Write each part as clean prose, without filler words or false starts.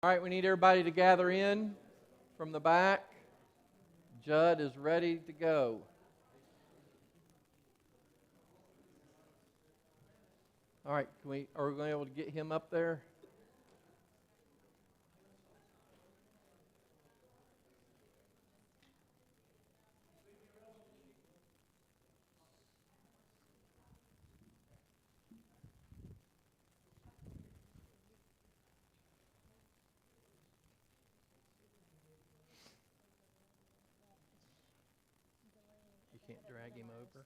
All right, we need everybody to gather in from the back. Judd is ready to go. All right, are we going to be able to get him up there? You can't drag him over?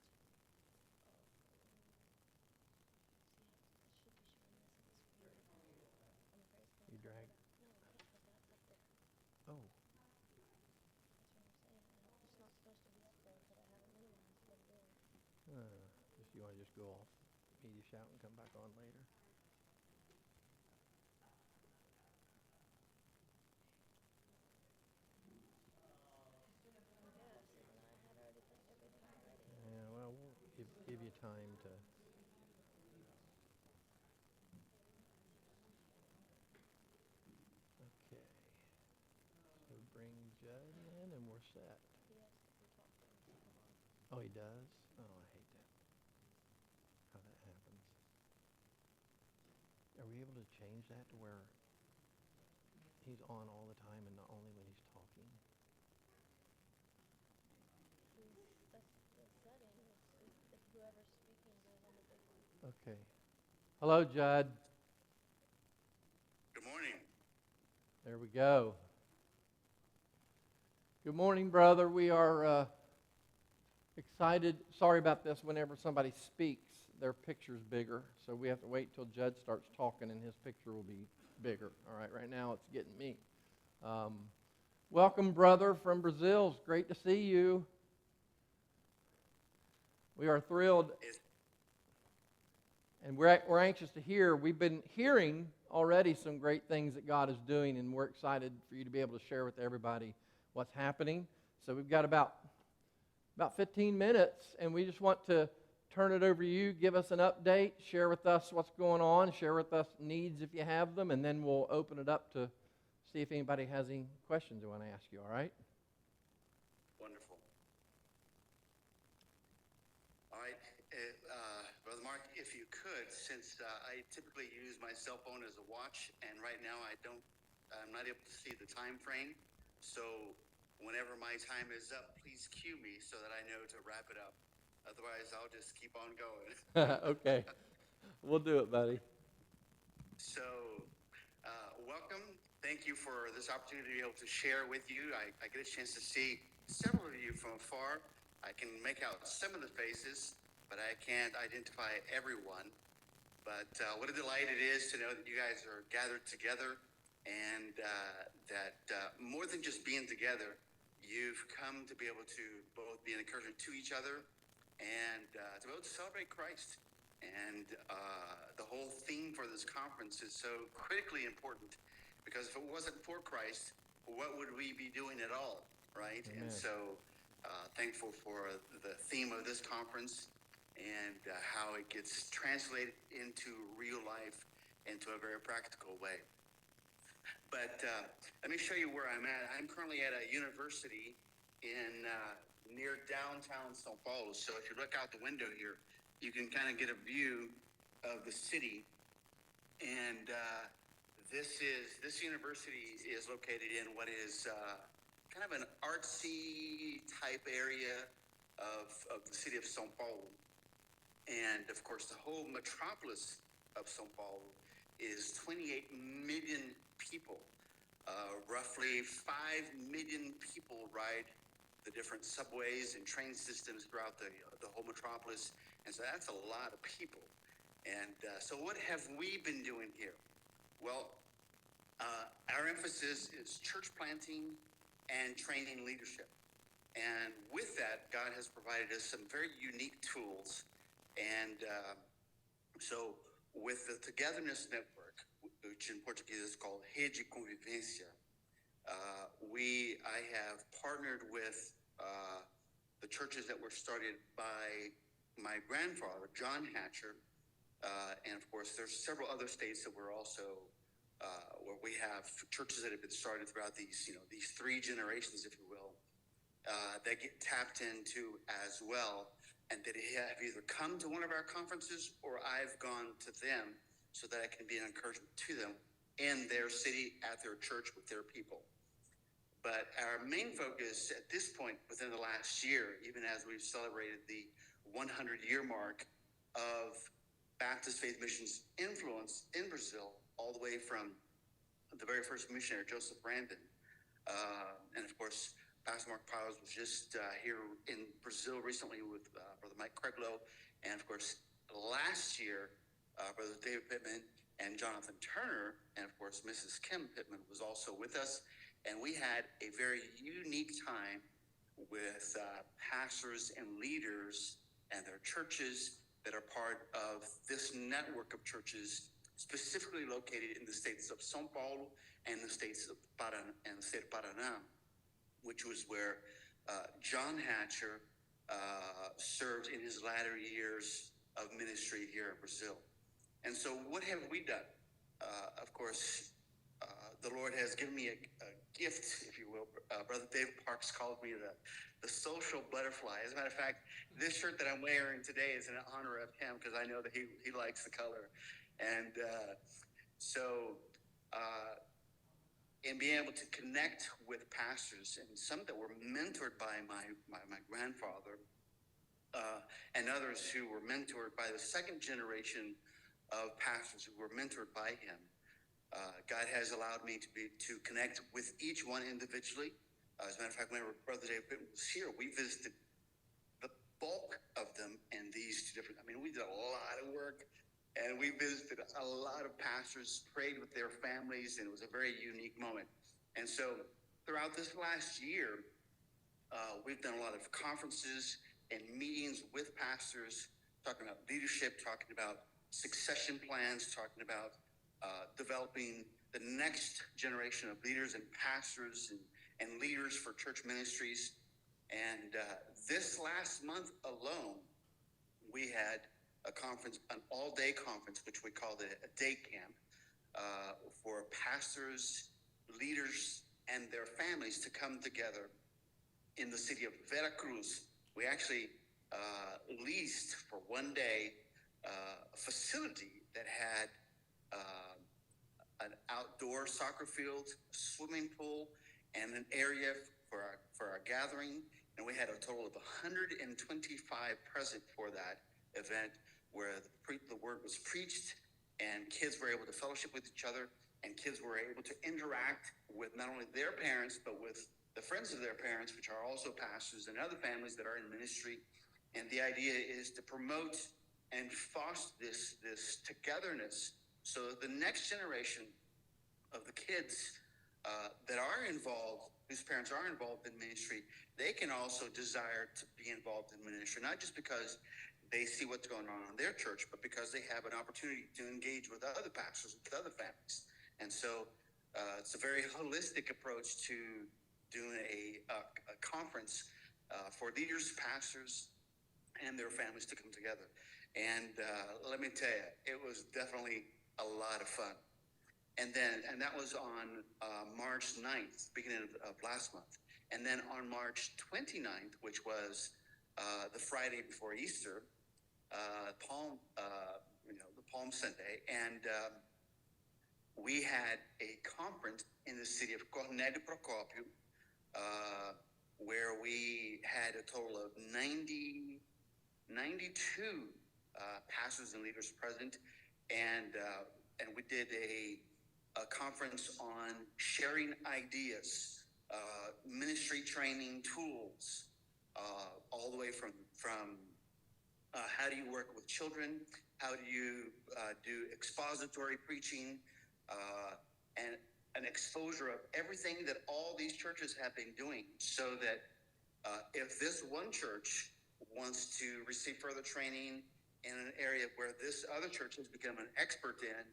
You drag. Oh. You want to just go off media shout and come back on later? Yeah, well, we'll give you time to. Okay. So bring Judd in and we're set. Oh, he does? Oh, I hate that. How that happens. Are we able to change that to where he's on all the time and not only when he's talking? Okay. Hello, Judd. Good morning. There we go. Good morning, brother. We are excited. Sorry about this. Whenever somebody speaks, their picture's bigger. So we have to wait till Judd starts talking and his picture will be bigger. All right, right now it's getting me. Welcome, brother from Brazil. It's great to see you. We are thrilled. And we're anxious to hear. We've been hearing already some great things that God is doing, and we're excited for you to be able to share with everybody what's happening. So we've got about 15 minutes, and we just want to turn it over to you, give us an update, share with us what's going on, share with us needs if you have them, and then we'll open it up to see if anybody has any questions they want to ask you, all right? Wonderful. All right, Brother Mark, if you could, since I typically use my cell phone as a watch, and right now I'm not able to see the time frame, so whenever my time is up, please cue me so that I know to wrap it up. Otherwise, I'll just keep on going. Okay, we'll do it, buddy. So, welcome. Thank you for this opportunity to be able to share with you. I get a chance to see several of you from afar. I can make out some of the faces, but I can't identify everyone. But what a delight it is to know that you guys are gathered together, and that more than just being together, you've come to be able to both be an encouragement to each other and to be able to celebrate Christ. And the whole theme for this conference is so critically important, because if it wasn't for Christ, what would we be doing at all, right? Amen. And so thankful for the theme of this conference and how it gets translated into real life into a very practical way. But let me show you where I'm at. I'm currently at a university in near downtown São Paulo. So if you look out the window here, you can kind of get a view of the city. And this university is located in what is kind of an artsy type area of the city of São Paulo. And of course, the whole metropolis of São Paulo is 28 million people. Roughly 5 million people ride the different subways and train systems throughout the whole metropolis. And so that's a lot of people. And so what have we been doing here? Well, our emphasis is church planting and training leadership. And with that, God has provided us some very unique tools. And so with the Togetherness Network, which in Portuguese is called Rede de Convivência, I have partnered with the churches that were started by my grandfather, John Hatcher, and of course there's several other states that we're also where we have churches that have been started throughout these three generations, if you will, that get tapped into as well, and that have either come to one of our conferences or I've gone to them so that I can be an encouragement to them in their city, at their church, with their people. But our main focus at this point within the last year, even as we've celebrated the 100-year mark of Baptist Faith Mission's influence in Brazil, all the way from the very first missionary, Joseph Brandon, and of course, Pastor Mark Pyles was just here in Brazil recently with Brother Mike Creiglow, and of course, last year, Brother David Pittman and Jonathan Turner, and of course, Mrs. Kim Pittman was also with us, and we had a very unique time with pastors and leaders and their churches that are part of this network of churches specifically located in the states of São Paulo and the states of Paraná, and the state of Paraná, which was where John Hatcher served in his latter years of ministry here in Brazil. And so what have we done? Of course, the Lord has given me a gift, if you will. Brother Dave Parks called me the social butterfly. As a matter of fact, this shirt that I'm wearing today is in honor of him because I know that he likes the color. And in being able to connect with pastors, and some that were mentored by my grandfather, and others who were mentored by the second generation of pastors who were mentored by him, God has allowed me to connect with each one individually. As a matter of fact, whenever Brother David Pittman was here, we visited the bulk of them in these two different. We did a lot of work. And we visited a lot of pastors, prayed with their families, and it was a very unique moment. And so throughout this last year, we've done a lot of conferences and meetings with pastors, talking about leadership, talking about succession plans, talking about developing the next generation of leaders and pastors and leaders for church ministries. And this last month alone, we had a conference, an all-day conference, which we called a day camp, for pastors, leaders, and their families to come together in the city of Veracruz. We actually leased for one day a facility that had an outdoor soccer field, a swimming pool, and an area for our gathering. And we had a total of 125 present for that event, where the word was preached and kids were able to fellowship with each other, and kids were able to interact with not only their parents, but with the friends of their parents, which are also pastors, and other families that are in ministry. And the idea is to promote and foster this togetherness so that the next generation of the kids that are involved, whose parents are involved in ministry, they can also desire to be involved in ministry, not just because they see what's going on in their church, but because they have an opportunity to engage with other pastors, with other families. And so it's a very holistic approach to doing a conference for leaders, pastors, and their families to come together. And let me tell you, it was definitely a lot of fun. And that was on March 9th, beginning of last month. And then on March 29th, which was the Friday before Easter, the Palm Sunday, and we had a conference in the city of Cornélio Procópio, where we had a total of 92 pastors and leaders present, and we did a conference on sharing ideas, ministry training tools, all the way from how do you work with children, how do you do expository preaching, and an exposure of everything that all these churches have been doing, so that if this one church wants to receive further training in an area where this other church has become an expert in,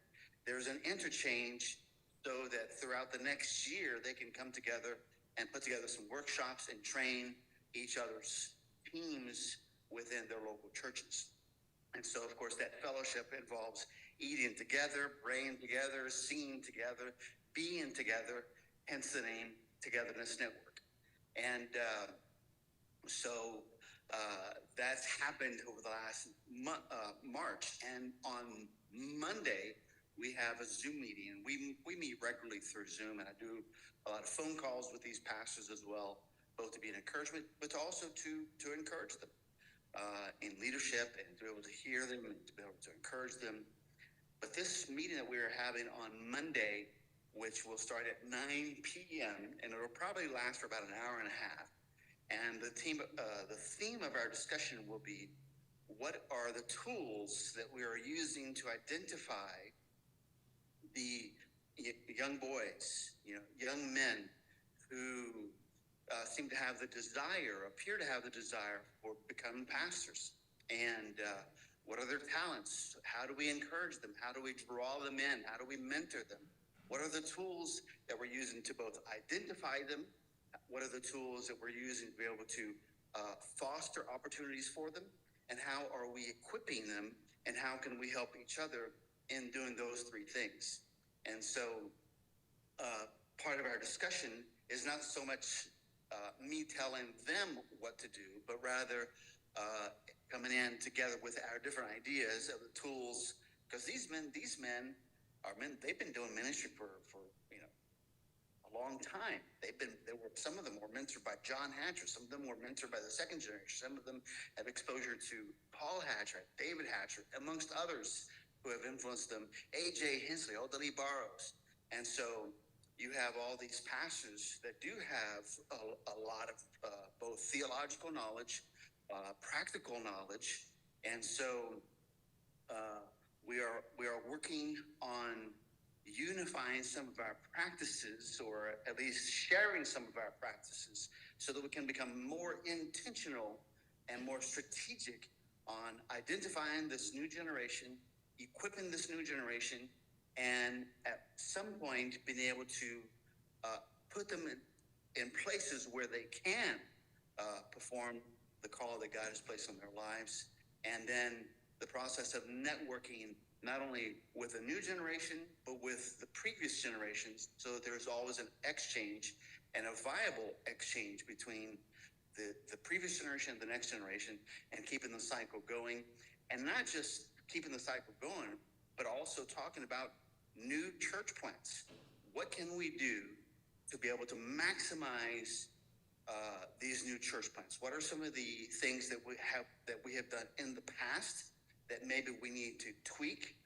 there's an interchange so that throughout the next year they can come together and put together some workshops and train each other's teams within their local churches. And so, of course, that fellowship involves eating together, praying together, singing together, being together, hence the name Togetherness Network. And so that's happened over the last March. And on Monday, we have a Zoom meeting. And we meet regularly through Zoom, and I do a lot of phone calls with these pastors as well, both to be an encouragement, but also to encourage them in leadership, and to be able to hear them and to be able to encourage them. But this meeting that we are having on Monday, which will start at 9 p.m., and it'll probably last for about an hour and a half. And the theme of our discussion will be, what are the tools that we are using to identify the young boys, young men who seem to have the desire, appear to have the desire for becoming pastors? And what are their talents? How do we encourage them? How do we draw them in? How do we mentor them? What are the tools that we're using to both identify them? What are the tools that we're using to be able to foster opportunities for them? And how are we equipping them? And how can we help each other in doing those three things? And so part of our discussion is not so much me telling them what to do, but rather coming in together with our different ideas of the tools, because these men are men. They've been doing ministry for a long time. Some of them were mentored by John Hatcher. Some of them were mentored by the second generation. Some of them have exposure to Paul Hatcher, David Hatcher, amongst others who have influenced them. A.J. Hensley, Odalie Barrows. And so you have all these pastors that do have a lot of both theological knowledge, practical knowledge, and so we are working on unifying some of our practices, or at least sharing some of our practices, so that we can become more intentional and more strategic on identifying this new generation, equipping this new generation, and at some point being able to put them in places where they can perform the call that God has placed on their lives. And then the process of networking, not only with the new generation, but with the previous generations, so that there's always an exchange and a viable exchange between the previous generation and the next generation, and keeping the cycle going. And not just keeping the cycle going, but also talking about new church plants. What can we do to be able to maximize these new church plants? What are some of the things that we have done in the past that maybe we need to tweak,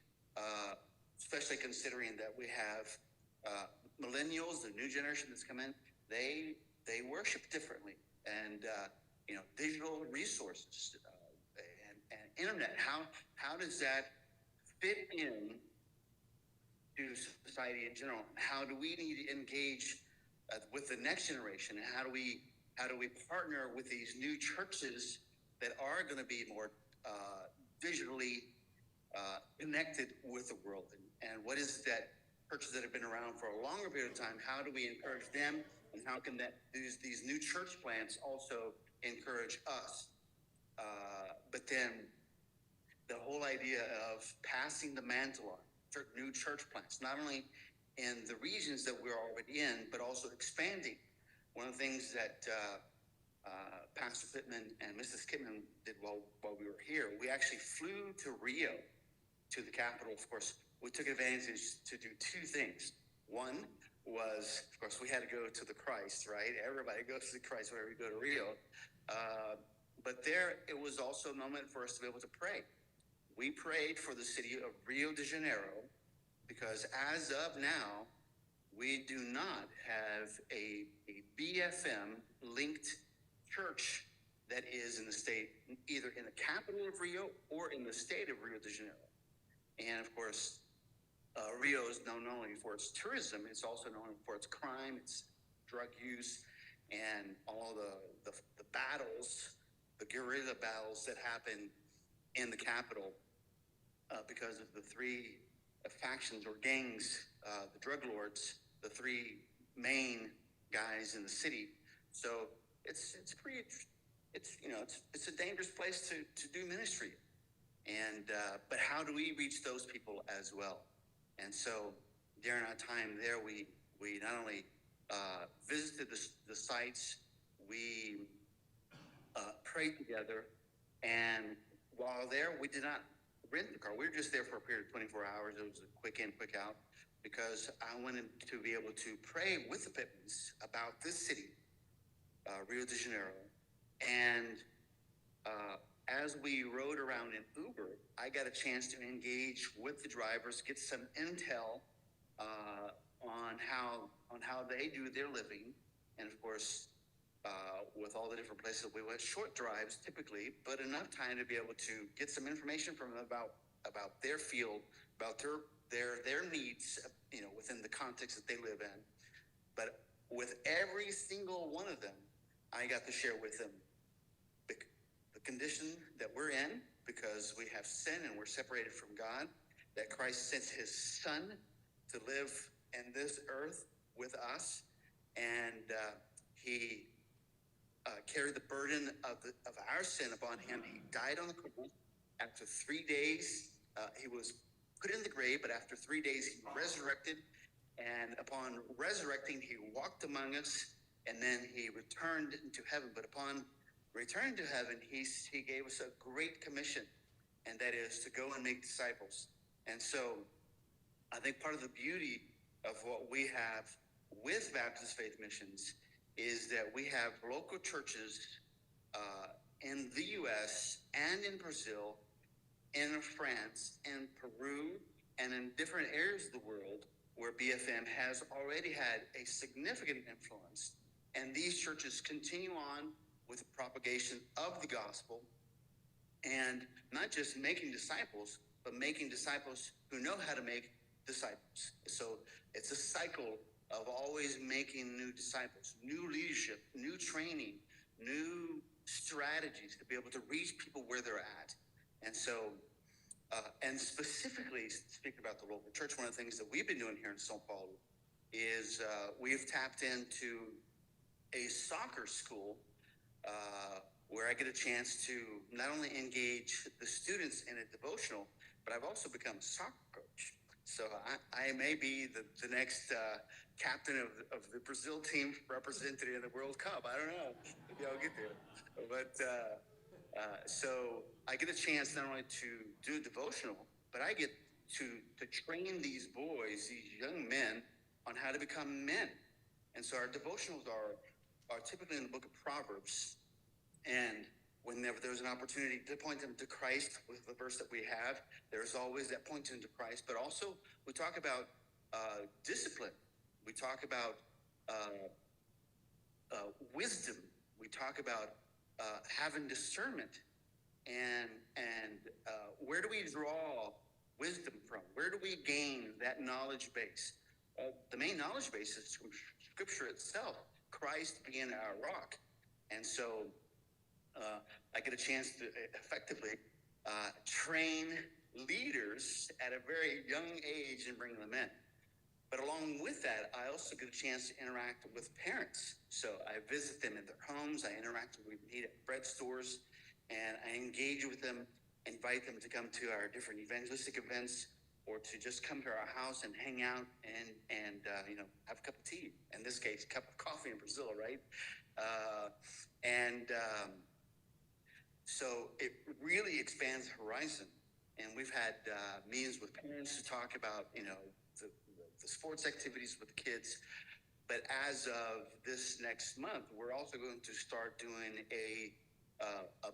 especially considering that we have millennials, the new generation that's come in. They worship differently, and digital resources and internet. How does that fit in to society in general? How do we need to engage with the next generation? And how do we partner with these new churches that are going to be more digitally connected with the world? And what is that churches that have been around for a longer period of time? How do we encourage them? And how can these new church plants also encourage us? But then the whole idea of passing the mantle on new church plants, not only in the regions that we're already in, but also expanding. One of the things that Pastor Pittman and Mrs. Kidman did while we were here, we actually flew to Rio, to the capital. Of course, we took advantage to do two things. One was, of course, we had to go to the Christ, right? Everybody goes to the Christ whenever you go to Rio. But there, it was also a moment for us to be able to pray. We prayed for the city of Rio de Janeiro, because as of now, we do not have a BFM linked church that is in the state, either in the capital of Rio or in the state of Rio de Janeiro. And of course, Rio is known not only for its tourism, it's also known for its crime, its drug use, and all the battles, the guerrilla battles that happen in the capital because of the three factions or gangs, the drug lords, the three main guys in the city. So it's a dangerous place to do ministry. And but how do we reach those people as well? And so during our time there, we not only visited the sites, we prayed together, and while there, we did not rent the car. We were just there for a period of 24 hours. It was a quick in, quick out, because I wanted to be able to pray with the Pittmans about this city, Rio de Janeiro. And as we rode around in Uber, I got a chance to engage with the drivers, get some intel on how they do their living, and of course, with all the different places we went, short drives typically, but enough time to be able to get some information from them about their field, about their needs, within the context that they live in. But with every single one of them, I got to share with them the condition that we're in because we have sin and we're separated from God, that Christ sent his son to live in this earth with us, and he carried the burden of our sin upon him. He died on the cross. After 3 days, he was put in the grave, but after 3 days, he resurrected. And upon resurrecting, he walked among us, and then he returned into heaven. But upon returning to heaven, he gave us a great commission, and that is to go and make disciples. And so I think part of the beauty of what we have with Baptist Faith Missions is that we have local churches in the U.S. and in Brazil, in France, in Peru, and in different areas of the world where BFM has already had a significant influence. And these churches continue on with the propagation of the gospel, and not just making disciples, but making disciples who know how to make disciples. So it's a cycle of always making new disciples, new leadership, new training, new strategies to be able to reach people where they're at. And so, and specifically speaking about the local church, one of the things that we've been doing here in São Paulo is we've tapped into a soccer school where I get a chance to not only engage the students in a devotional, but I've also become a soccer coach. So I may be the next captain of the Brazil team represented in the World Cup. I don't know. Maybe I'll get there. But so I get a chance not only to do a devotional, but I get to train these boys, these young men, on how to become men. And so our devotionals are typically in the book of Proverbs. And whenever there's an opportunity to point them to Christ with the verse that we have, there's always that pointing to Christ. But also we talk about discipline. We talk about wisdom. We talk about having discernment. And where do we draw wisdom from? Where do we gain that knowledge base? The main knowledge base is from Scripture itself, Christ being our rock. And so I get a chance to effectively train leaders at a very young age and bring them in. But along with that, I also get a chance to interact with parents. So I visit them in their homes, I interact with them, eat at bread stores, and I engage with them, invite them to come to our different evangelistic events, or to just come to our house and hang out and have a cup of tea. In this case, a cup of coffee in Brazil, right? So it really expands the horizon. And we've had meetings with parents to talk about, the sports activities with the kids. But as of this next month, we're also going to start doing a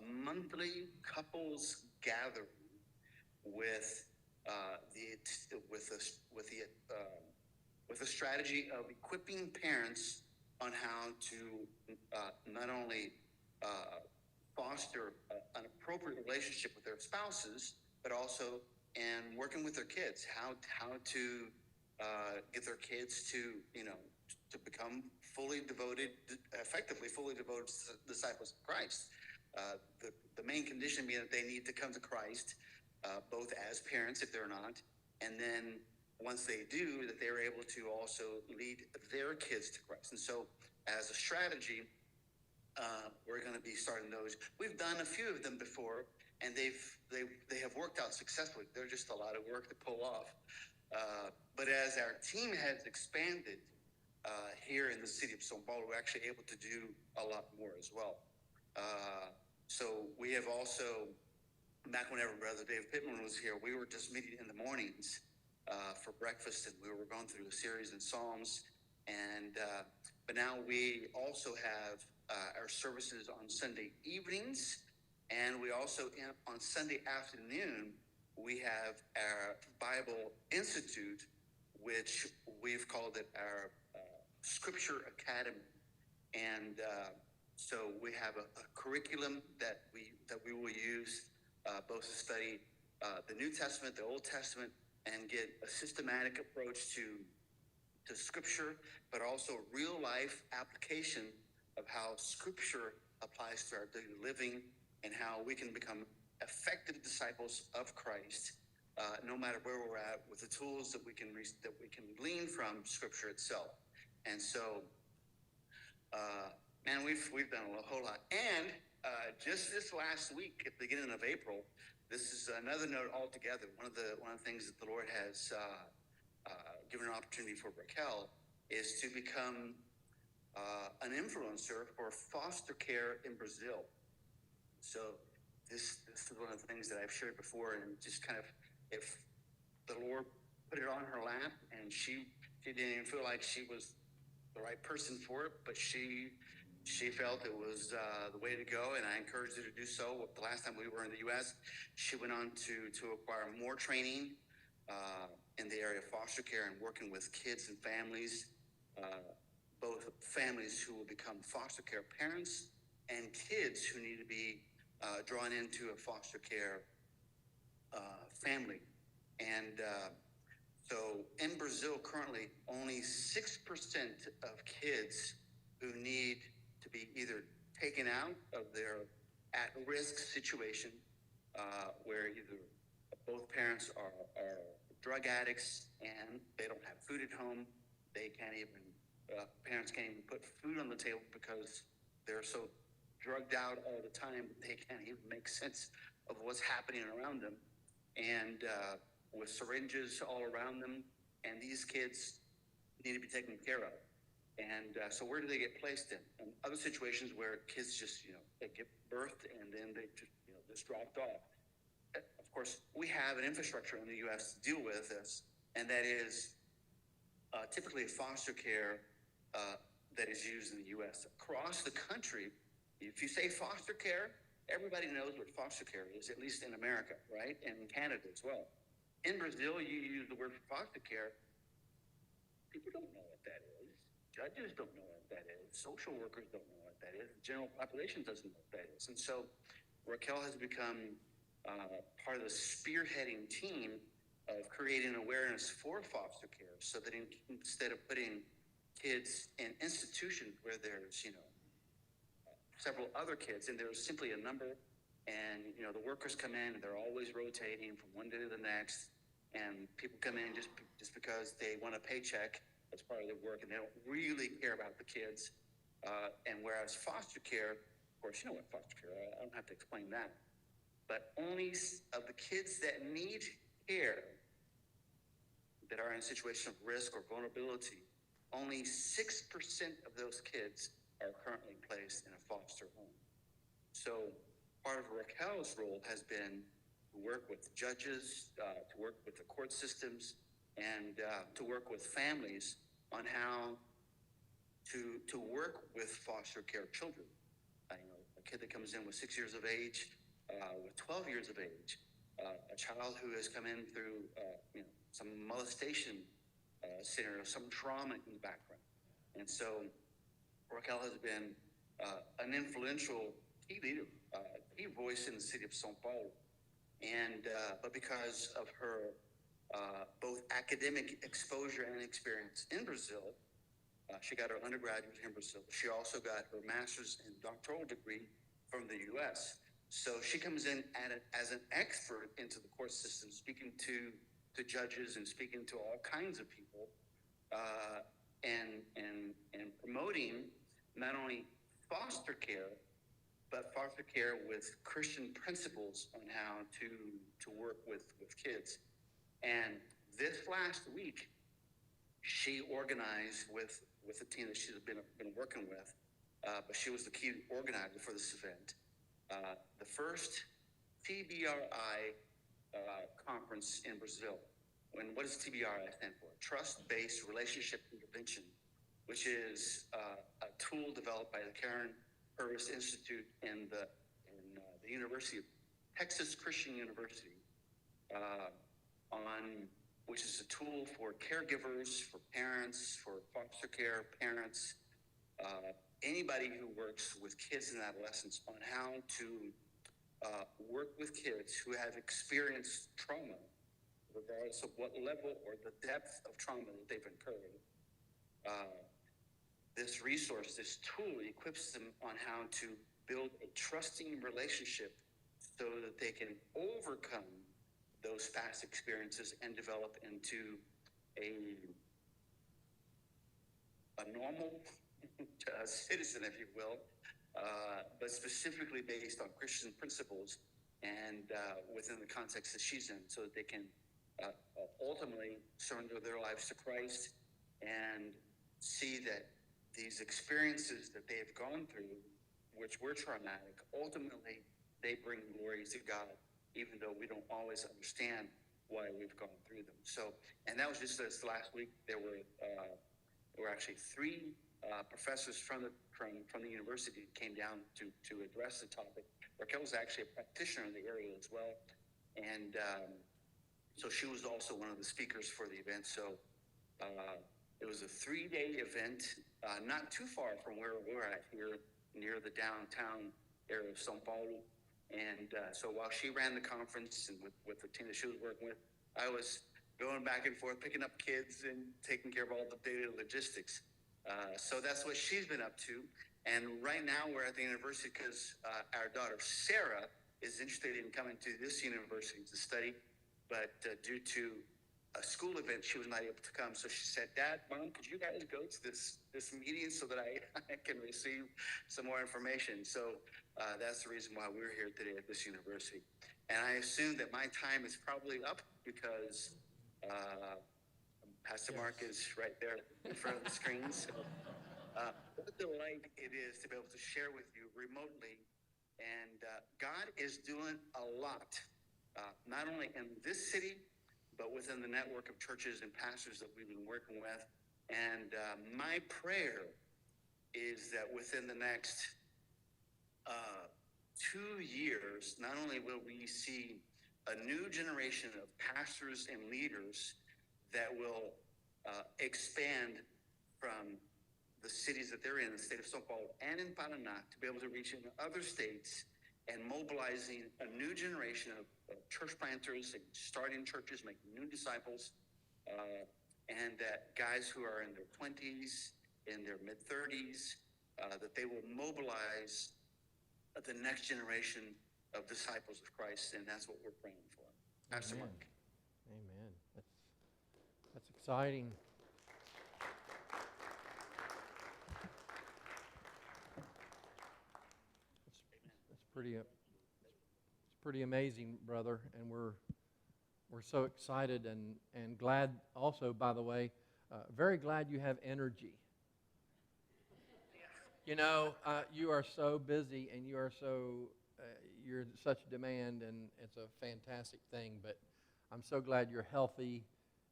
monthly couples gathering with a strategy of equipping parents on how to not only foster an appropriate relationship with their spouses, but also in working with their kids, how to get their kids to become effectively fully devoted disciples of Christ. The main condition being that they need to come to Christ, both as parents if they're not, and then once they do, that they're able to also lead their kids to Christ. And so as a strategy, we're going to be starting those. We've done a few of them before, and they have worked out successfully. They're just a lot of work to pull off. But as our team has expanded here in the city of São Paulo, we're actually able to do a lot more as well. So we have also, back whenever Brother Dave Pittman was here, we were just meeting in the mornings for breakfast, and we were going through a series in Psalms. And but now we also have our services on Sunday evenings, and we also on Sunday afternoon we have our Bible Institute, which we've called it our Scripture Academy. And so we have a curriculum that we will use both to study the New Testament, the Old Testament, and get a systematic approach to Scripture, but also real life application of how Scripture applies to our daily living and how we can become effective disciples of Christ, no matter where we're at, with the tools that we can glean from Scripture itself. And so, man, we've done a whole lot. And just this last week, at the beginning of April, this is another note altogether. One of the things that the Lord has given an opportunity for Raquel is to become an influencer for foster care in Brazil. So this is one of the things that I've shared before, and just kind of, if the Lord put it on her lap, and she didn't even feel like she was the right person for it, but she felt it was the way to go, and I encouraged her to do so. The last time we were in the U.S., she went on to acquire more training in the area of foster care and working with kids and families, both families who will become foster care parents and kids who need to be drawn into a foster care family. And so in Brazil currently, only 6% of kids who need to be either taken out of their at-risk situation, where either both parents are drug addicts and they don't have food at home, parents can't even put food on the table because they're so drugged out all the time they can't even make sense of what's happening around them, and with syringes all around them, and these kids need to be taken care of. And so where do they get placed in? And other situations where kids just, they get birthed and then they just dropped off. Of course, we have an infrastructure in the U.S. to deal with this, and that is typically foster care that is used in the U.S. Across the country, if you say foster care, everybody knows what foster care is, at least in America, right? And in Canada as well. In Brazil, you use the word foster care. People don't know what that is. Judges don't know what that is. Social workers don't know what that is. The general population doesn't know what that is. And so Raquel has become part of the spearheading team of creating awareness for foster care, so that instead of putting kids in institutions where there's, several other kids, and there's simply a number, and, the workers come in and they're always rotating from one day to the next, and people come in just because they want a paycheck as part of their work, and they don't really care about the kids. And whereas foster care, of course, you know what foster care is, I don't have to explain that. But only of the kids that need care, that are in a situation of risk or vulnerability, only 6% of those kids are currently placed in a foster home. So part of Raquel's role has been to work with judges, to work with the court systems, and to work with families on how to work with foster care children. A kid that comes in with 6 years of age, with 12 years of age, a child who has come in through some molestation scenario, some trauma in the background. And so Raquel has been an influential key leader, key voice in the city of São Paulo. And but because of her both academic exposure and experience in Brazil, she got her undergraduate in Brazil. She also got her master's and doctoral degree from the U.S. So she comes in as an expert into the court system, speaking to judges and speaking to all kinds of people, and promoting not only foster care, but foster care with Christian principles on how to work with kids. And this last week, she organized with a team that she's been working with, but she was the key organizer for this event. The first TBRI conference in Brazil. What does TBRI stand for? Trust-Based Relationship Intervention, which is a tool developed by the Karen Purvis Institute in the University of Texas Christian University, which is a tool for caregivers, for parents, for foster care parents, anybody who works with kids and adolescents on how to work with kids who have experienced trauma, regardless of what level or the depth of trauma that they've incurred. This resource, this tool, equips them on how to build a trusting relationship so that they can overcome those past experiences and develop into a normal citizen, if you will, but specifically based on Christian principles and within the context that she's in, so that they can ultimately surrender their lives to Christ and see that these experiences that they have gone through, which were traumatic, ultimately they bring glory to God, even though we don't always understand why we've gone through them. So, and that was just this last week. There were actually three professors from the university that came down to address the topic. Raquel was actually a practitioner in the area as well, and so she was also one of the speakers for the event. So it was a 3-day event, not too far from where we're at here, near the downtown area of São Paulo. And so while she ran the conference and with the team that she was working with, I was going back and forth, picking up kids and taking care of all the daily logistics. So that's what she's been up to. And right now we're at the university because our daughter, Sarah, is interested in coming to this university to study. But due to a school event, she was not able to come. So she said, Dad, Mom, could you guys go to this meeting so that I can receive some more information? So that's the reason why we're here today at this university. And I assume that my time is probably up because Pastor Mark is right there in front of the screen. So what a delight it is to be able to share with you remotely. And God is doing a lot, not only in this city, but within the network of churches and pastors that we've been working with. And my prayer is that within the next 2 years, not only will we see a new generation of pastors and leaders that will expand from the cities that they're in, the state of São Paulo and in Paraná, to be able to reach into other states and mobilizing a new generation of church planters and starting churches, making new disciples, and that guys who are in their 20s, in their mid-30s, that they will mobilize the next generation of disciples of Christ, and that's what we're praying for. Pastor Amen. Mark. Amen. That's exciting. It's pretty amazing, brother, and we're so excited and glad. Also, by the way, very glad you have energy. You know, you are so busy, and you're in such demand, and it's a fantastic thing. But I'm so glad you're healthy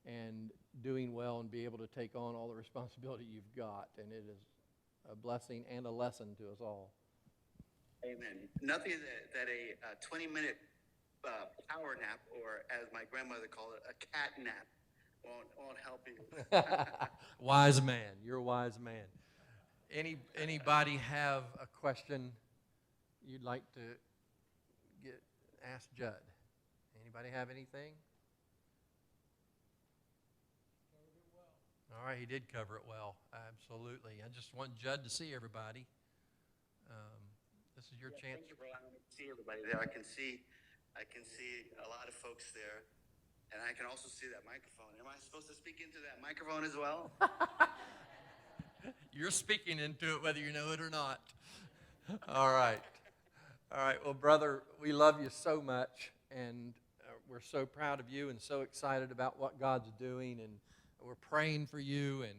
and doing well, and be able to take on all the responsibility you've got. And it is a blessing and a lesson to us all. Amen. Nothing that a 20-minute power nap, or as my grandmother called it, a cat nap, won't help you. Wise man. You're a wise man. Anybody have a question you'd like to ask Judd? Anybody have anything? Covered it well. All right, he did cover it well. Absolutely. I just want Judd to see everybody. This is your chance. Thank you for allowing me to see everybody there. I can see a lot of folks there, and I can also see that microphone. Am I supposed to speak into that microphone as well? You're speaking into it whether you know it or not. All right. All right, well, brother, we love you so much, and we're so proud of you and so excited about what God's doing, and we're praying for you, and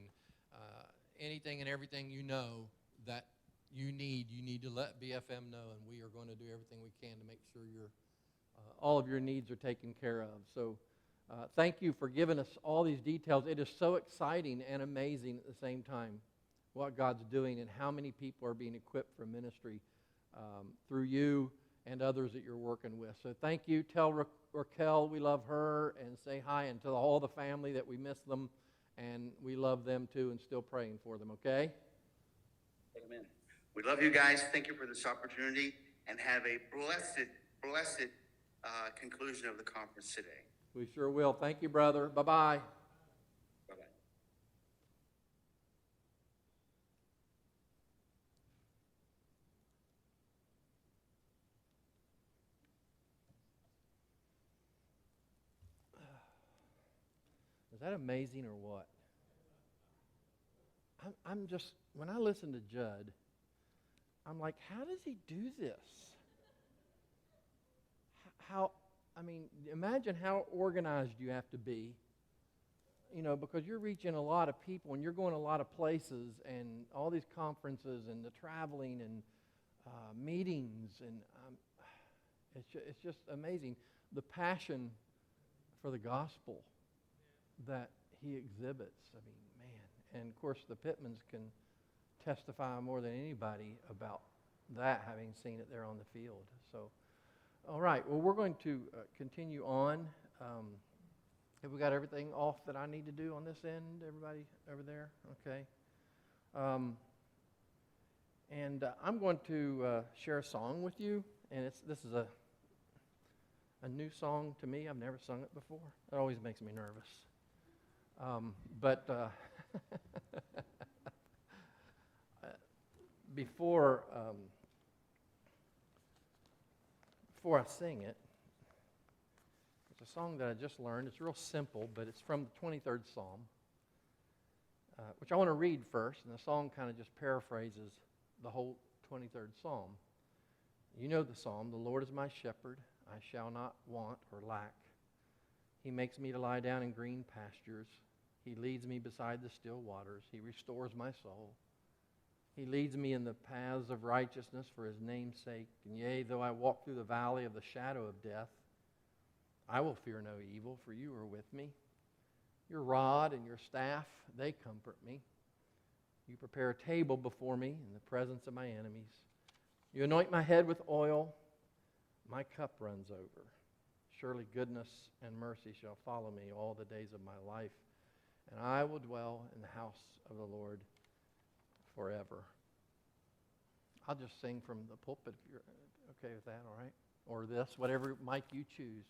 anything and everything you know that you need to let BFM know, and we are going to do everything we can to make sure all of your needs are taken care of. So thank you for giving us all these details. It is so exciting and amazing at the same time what God's doing and how many people are being equipped for ministry through you and others that you're working with. So thank you. Tell Raquel we love her, and say hi, and tell all the family that we miss them and we love them too, and still praying for them, okay? Amen. We love you guys. Thank you for this opportunity, and have a blessed conclusion of the conference today. We sure will. Thank you, brother. Bye-bye. Bye-bye. Is that amazing or what? I'm just, when I listen to Judd, I'm like, how does he do this? Imagine how organized you have to be, because you're reaching a lot of people and you're going a lot of places and all these conferences and the traveling and meetings, and it's just amazing the passion for the gospel that he exhibits. I mean, man. And of course, the Pittmans can testify more than anybody about that, having seen it there on the field. So, all right. Well, we're going to continue on. Have we got everything off that I need to do on this end? Everybody over there? Okay. I'm going to share a song with you, and this is a new song to me. I've never sung it before. It always makes me nervous. Before I sing it, it's a song that I just learned. It's real simple, but it's from the 23rd Psalm, which I want to read first, and the song kind of just paraphrases the whole 23rd Psalm. You know the psalm: "The Lord is my shepherd, I shall not want or lack. He makes me to lie down in green pastures. He leads me beside the still waters. He restores my soul. He leads me in the paths of righteousness for his name's sake. And yea, though I walk through the valley of the shadow of death, I will fear no evil, for you are with me. Your rod and your staff, they comfort me. You prepare a table before me in the presence of my enemies. You anoint my head with oil. My cup runs over. Surely goodness and mercy shall follow me all the days of my life, and I will dwell in the house of the Lord forever." I'll just sing from the pulpit if you're okay with that, all right? Or this, whatever mic you choose.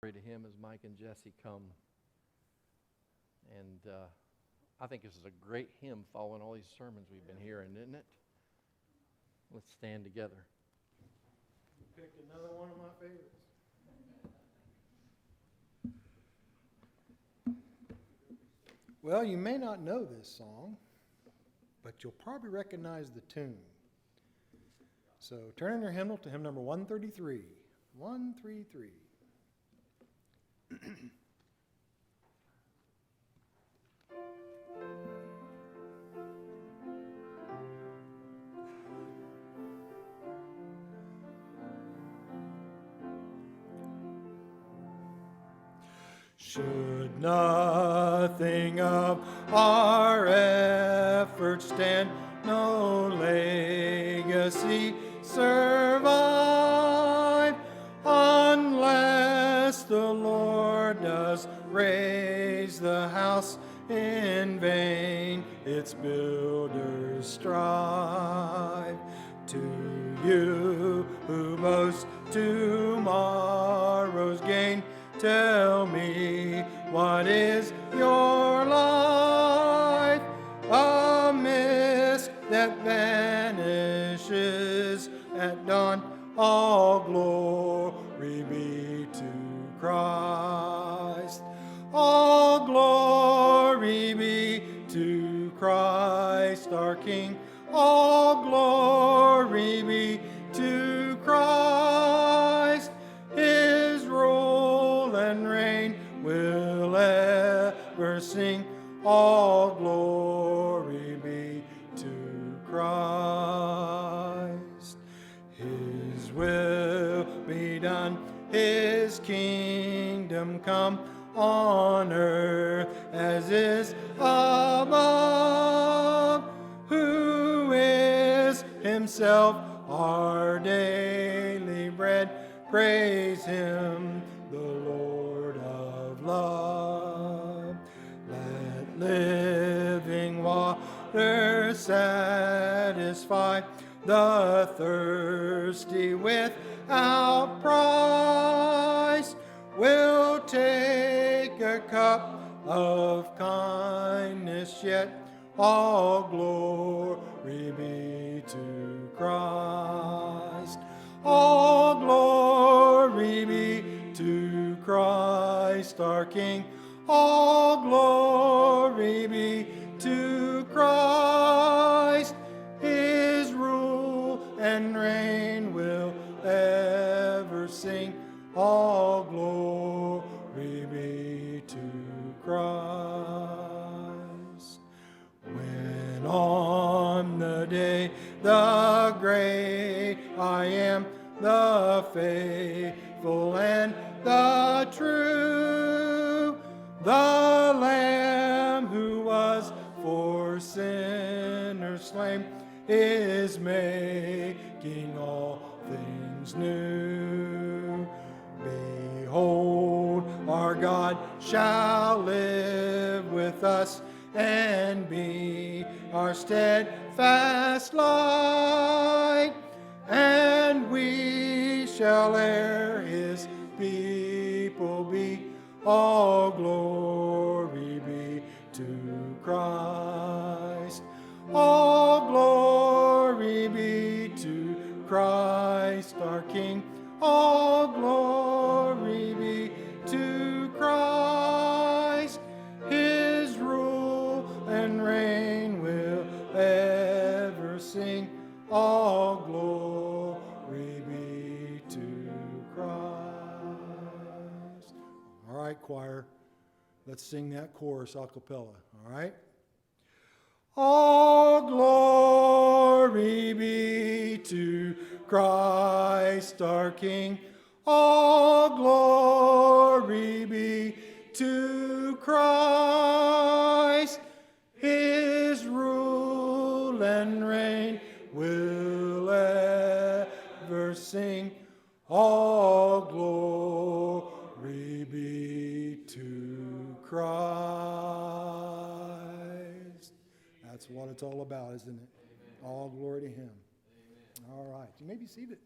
Glory to him as Mike and Jesse come. And I think this is a great hymn following all these sermons we've been hearing, isn't it? Let's stand together. You picked another one of my favorites. Well, you may not know this song, but you'll probably recognize the tune. So turn in your hymnal to hymn number 133. 133. Should nothing of our efforts stand, no legacy survive, unless the Lord does raise the house, in vain its builders strive. To you who boast tomorrow's gain, tell me, what is your life? A mist that vanishes at dawn. All glory be to Christ. All glory be to Christ our King. All glory be to Christ. His rule and reign will ever sing. All glory be to Christ. His will be done, his kingdom come, on earth as is above. Who is himself our daily bread? Praise him, the Lord of love. Let living water satisfy the thirsty without price. We'll take a cup of kindness yet. All glory be to Christ. All glory be to Christ our King. All glory be to Christ. His rule and reign will ever sing. All glory be to Christ. When on the day the great I am, the faithful and the true, the Lamb who was for sinners slain, is making all things new. Behold, our God shall live with us and be our steadfast light, and we shall ere his people be. All glory be to Christ. All glory be to Christ our King. All glory be to Christ. His rule and reign will ever sing. All glory be to Christ. All right, choir. Let's sing that chorus a cappella. All right? All glory be to Christ our King. All glory be to Christ. His rule and reign will ever sing. All glory be to Christ. That's what it's all about, isn't it? Amen. All glory to him. Amen. All right. You may be seated.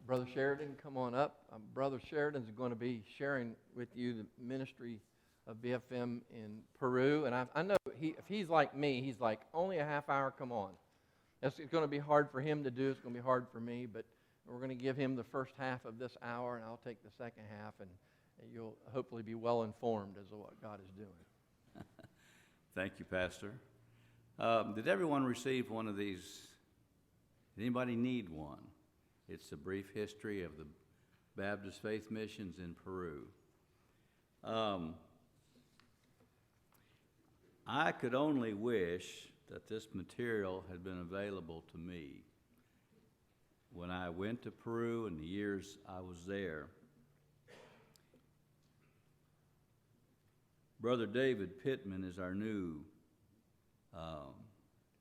Brother Sheridan, come on up. Brother Sheridan's going to be sharing with you the ministry of BFM in Peru. And I know if he's like me, he's like, only a half hour, come on. It's going to be hard for him to do. It's going to be hard for me, but we're going to give him the first half of this hour, and I'll take the second half, and you'll hopefully be well informed as to what God is doing. Thank you, Pastor. Did everyone receive one of these? Did anybody need one? It's the Brief History of the Baptist Faith Missions in Peru. I could only wish that this material had been available to me when I went to Peru and the years I was there. Brother David Pittman is our new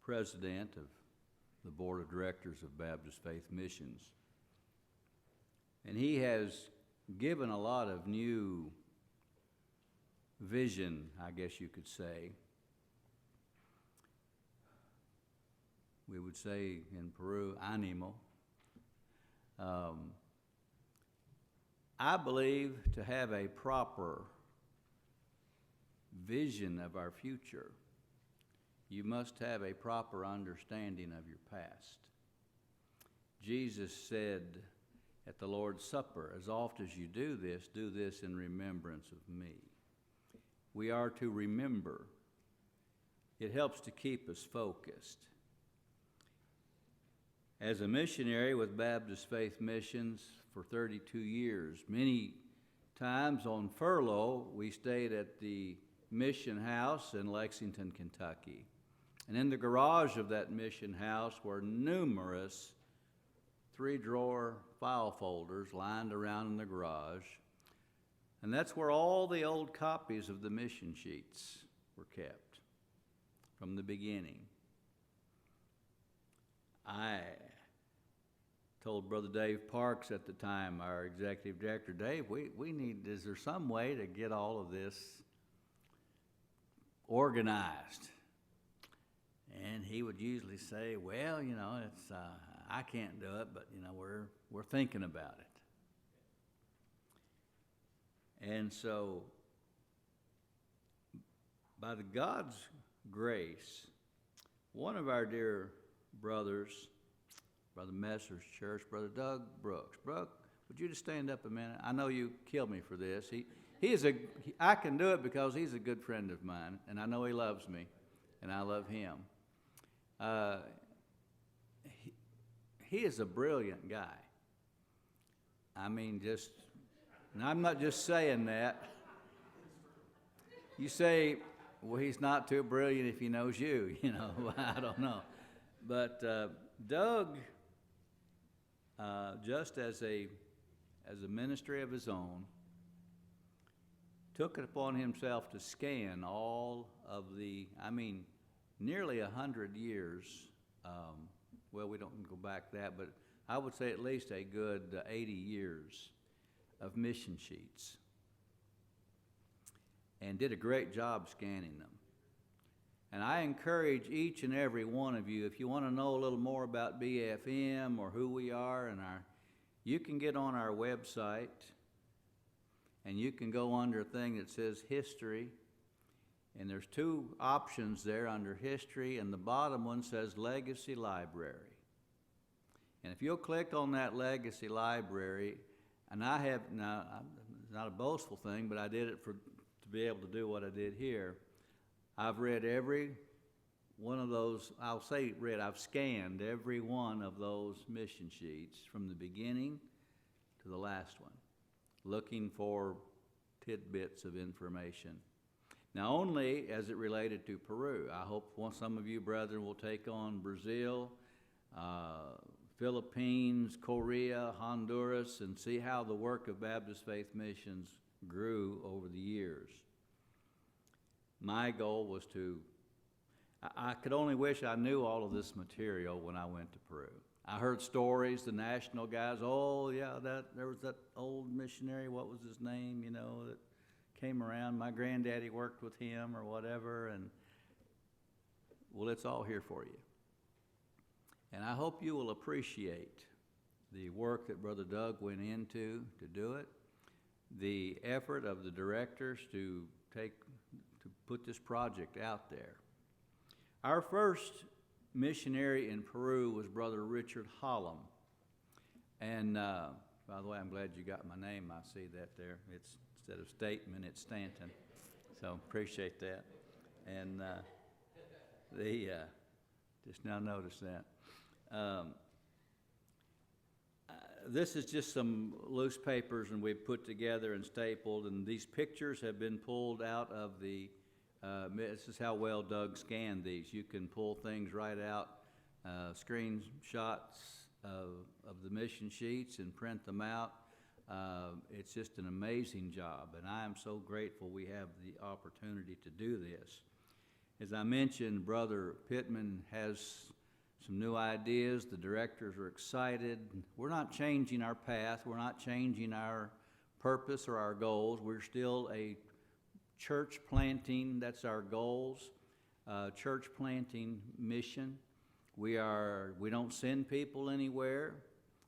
president of the Board of Directors of Baptist Faith Missions. And he has given a lot of new vision, I guess you could say. We would say in Peru, animo. I believe to have a proper vision of our future, you must have a proper understanding of your past. Jesus said at the Lord's Supper, as oft as you do this in remembrance of me. We are to remember. It helps to keep us focused. As a missionary with Baptist Faith Missions for 32 years, many times on furlough, we stayed at the mission house in Lexington, Kentucky. And in the garage of that mission house were numerous 3-drawer file folders lined around in the garage. And that's where all the old copies of the mission sheets were kept from the beginning. I told Brother Dave Parks at the time, our executive director, Dave, we need, is there some way to get all of this organized? And he would usually say, well, it's I can't do it, but we're thinking about it. And so, by the God's grace, one of our dear brothers, Brother Messer's church, Brother Doug Brooks. Brooke, would you just stand up a minute? I know you killed me for this. I can do it because he's a good friend of mine, and I know he loves me, and I love him. He is a brilliant guy. I mean, and I'm not just saying that. You say, well, he's not too brilliant if he knows you, I don't know. But Doug, just as a ministry of his own, took it upon himself to scan all of nearly 100 years. Well, we don't go back that, but I would say at least a good 80 years of mission sheets, and did a great job scanning them. And I encourage each and every one of you, if you want to know a little more about BFM or who we are, you can get on our website, and you can go under a thing that says History, and there's 2 options there under History, and the bottom one says Legacy Library. And if you'll click on that Legacy Library, and it's not a boastful thing, but I did it to be able to do what I did here. I've read every one of those, I've scanned every one of those mission sheets from the beginning to the last one, looking for tidbits of information. Now, only as it related to Peru. I hope some of you brethren will take on Brazil, Philippines, Korea, Honduras, and see how the work of Baptist Faith Missions grew over the years. My goal was I could only wish I knew all of this material when I went to Peru. I heard stories, the national guys, oh yeah, there was that old missionary, what was his name, that came around. My granddaddy worked with him or whatever, and well, it's all here for you. And I hope you will appreciate the work that Brother Doug went into to do it, the effort of the directors to put this project out there. Our first missionary in Peru was Brother Richard Holland. And by the way, I'm glad you got my name. I see that there. It's instead of Statement, it's Stanton. So appreciate that. And just now noticed that. This is just some loose papers, and we've put together and stapled, and these pictures have been pulled out of the, this is how well Doug scanned these. You can pull things right out, screenshots of the mission sheets and print them out. It's just an amazing job, and I am so grateful we have the opportunity to do this. As I mentioned, Brother Pittman has some new ideas. The directors are excited. We're not changing our path. We're not changing our purpose or our goals. We're still a church planting, that's our goals, church planting mission. We don't send people anywhere.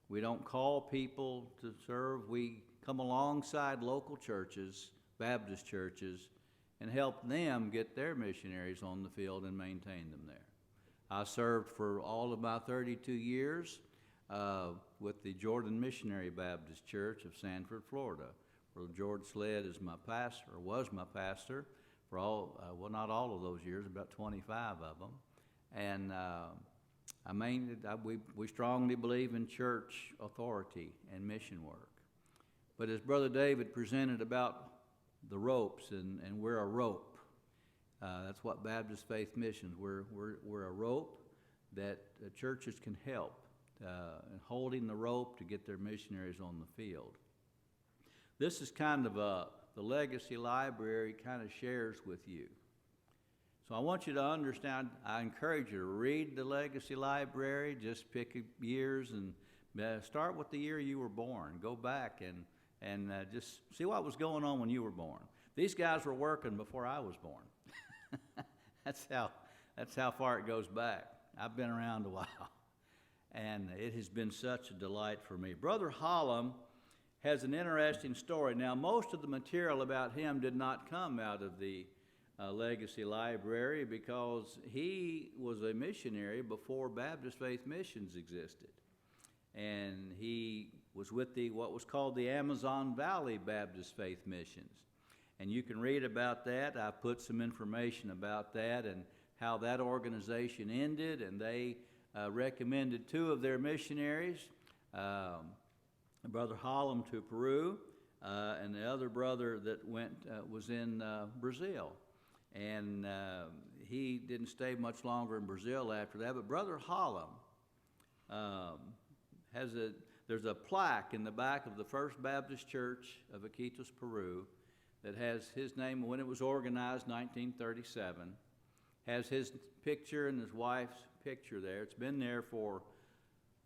We don't call people to serve. We come alongside local churches, Baptist churches, and help them get their missionaries on the field and maintain them there. I served for all of my 32 years with the Jordan Missionary Baptist Church of Sanford, Florida, where George Sled is my pastor, or was my pastor, for all, well, not all of those years, about 25 of them. And we strongly believe in church authority and mission work. But as Brother David presented about the ropes, and we're a rope. That's what Baptist Faith Missions, we're a rope that churches can help in holding the rope to get their missionaries on the field. This is kind of the Legacy Library kind of shares with you. So I want you to understand, I encourage you to read the Legacy Library, just pick years and start with the year you were born. Go back and just see what was going on when you were born. These guys were working before I was born. That's how far it goes back. I've been around a while, and it has been such a delight for me. Brother Holland has an interesting story. Now, most of the material about him did not come out of the Legacy Library because he was a missionary before Baptist Faith Missions existed. And he was with what was called the Amazon Valley Baptist Faith Missions. And you can read about that. I put some information about that and how that organization ended, and they recommended two of their missionaries, Brother Holland to Peru, and the other brother that went was in Brazil. And he didn't stay much longer in Brazil after that, but Brother Holland there's a plaque in the back of the First Baptist Church of Iquitos, Peru, that has his name when it was organized, 1937, has his picture and his wife's picture there. It's been there for,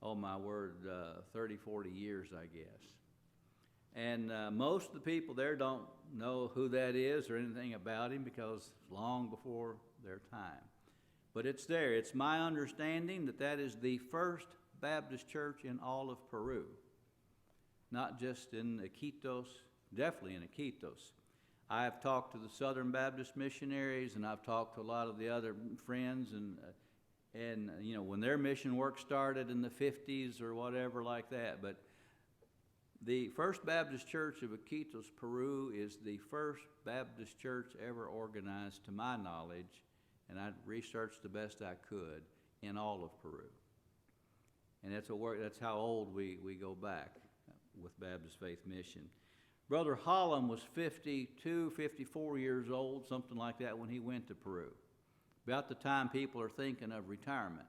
oh my word, 30, 40 years, I guess. And most of the people there don't know who that is or anything about him because it's long before their time. But it's there. It's my understanding that that is the first Baptist church in all of Peru, not just in Iquitos, definitely in Iquitos. I have talked to the Southern Baptist missionaries, and I've talked to a lot of the other friends, and you know, when their mission work started in the 50s or whatever like that. But the First Baptist Church of Iquitos, Peru, is the first Baptist church ever organized, to my knowledge, and I researched the best I could in all of Peru. And that's how old we go back with Baptist Faith Mission. Brother Holland was 52, 54 years old, something like that, when he went to Peru. About the time people are thinking of retirement.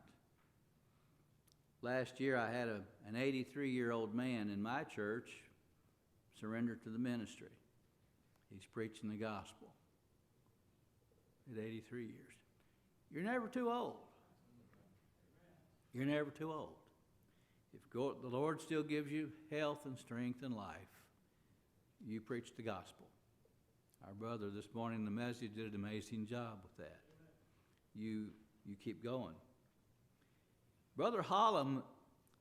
Last year I had an 83-year-old man in my church surrender to the ministry. He's preaching the gospel at 83 years. You're never too old. You're never too old. If the Lord still gives you health and strength and life, you preach the gospel. Our brother this morning in the message did an amazing job with that. You keep going. Brother Holland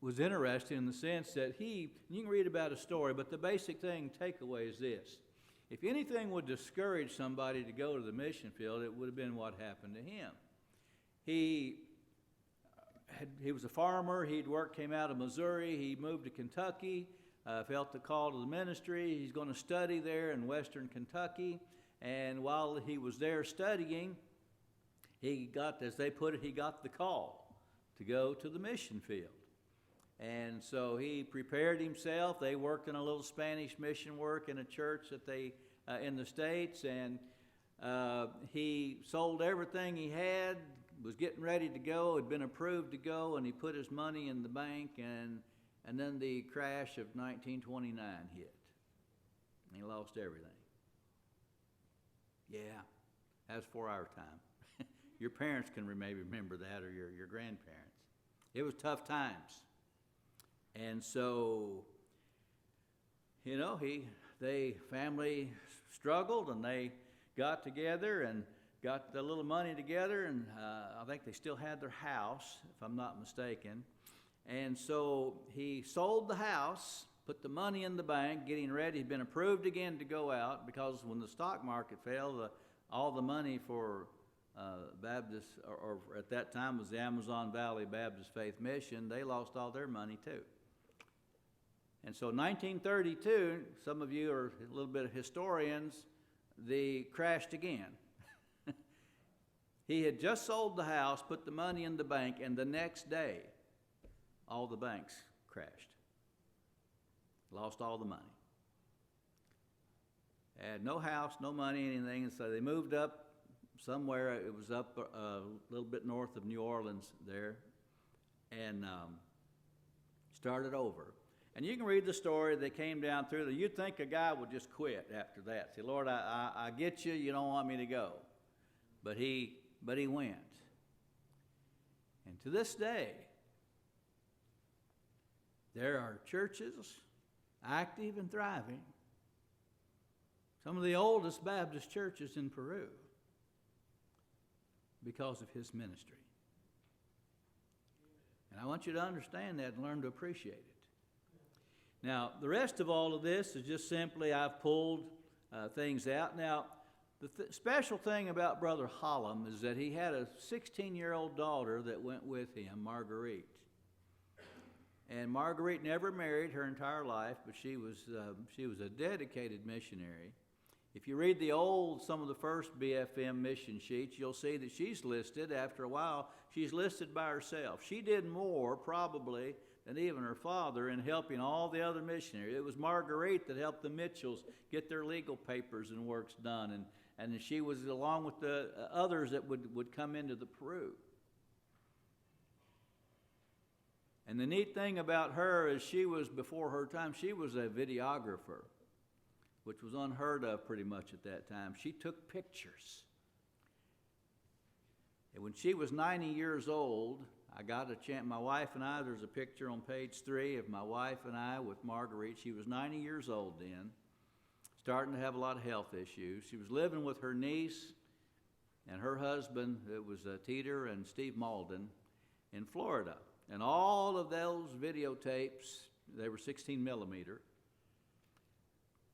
was interesting in the sense that you can read about his story, but the basic takeaway is this. If anything would discourage somebody to go to the mission field, it would have been what happened to him. He was a farmer. Came out of Missouri. He moved to Kentucky, felt the call to the ministry. He's going to study there in western Kentucky. And while he was there studying, he got, as they put it, he got the call to go to the mission field. And so he prepared himself. They worked in a little Spanish mission work in a church that in the States, and he sold everything he had, was getting ready to go, had been approved to go, and he put his money in the bank, and then the crash of 1929 hit. And he lost everything. Yeah, that was 4 our time. Your parents can maybe remember that, or your grandparents. It was tough times. And so, family struggled, and they got together and got the little money together, and I think they still had their house, if I'm not mistaken. And so he sold the house, put the money in the bank, getting ready. He'd been approved again to go out, because when the stock market fell, all the money for Baptist, or at that time was the Amazon Valley Baptist Faith Mission, they lost all their money too. And so 1932, some of you are a little bit of historians, they crashed again. He had just sold the house, put the money in the bank, and the next day, all the banks crashed. Lost all the money. Had no house, no money, anything, and so they moved up somewhere. It was up a little bit north of New Orleans there, and started over. And you can read the story. They came down through there. You'd think a guy would just quit after that. Say, Lord, I get you. You don't want me to go. But he went. And to this day, there are churches active and thriving. Some of the oldest Baptist churches in Peru, because of his ministry. And I want you to understand that and learn to appreciate it. Now, the rest of all of this is just simply I've pulled things out. Now, the special thing about Brother Hallam is that he had a 16-year-old daughter that went with him, Marguerite. And Marguerite never married her entire life, but she was a dedicated missionary. If you read some of the first BFM mission sheets, you'll see that she's listed, after a while, she's listed by herself. She did more, probably, than even her father in helping all the other missionaries. It was Marguerite that helped the Mitchells get their legal papers and works done, and she was along with the others that would come into the Peru. And the neat thing about her is she was, before her time, she was a videographer, which was unheard of pretty much at that time. She took pictures. And when she was 90 years old, I got a chance, my wife and I, there's a picture on page 3 of my wife and I with Marguerite. She was 90 years old then, starting to have a lot of health issues. She was living with her niece and her husband, it was Teeter and Steve Malden, in Florida. And all of those videotapes, they were 16 millimeter,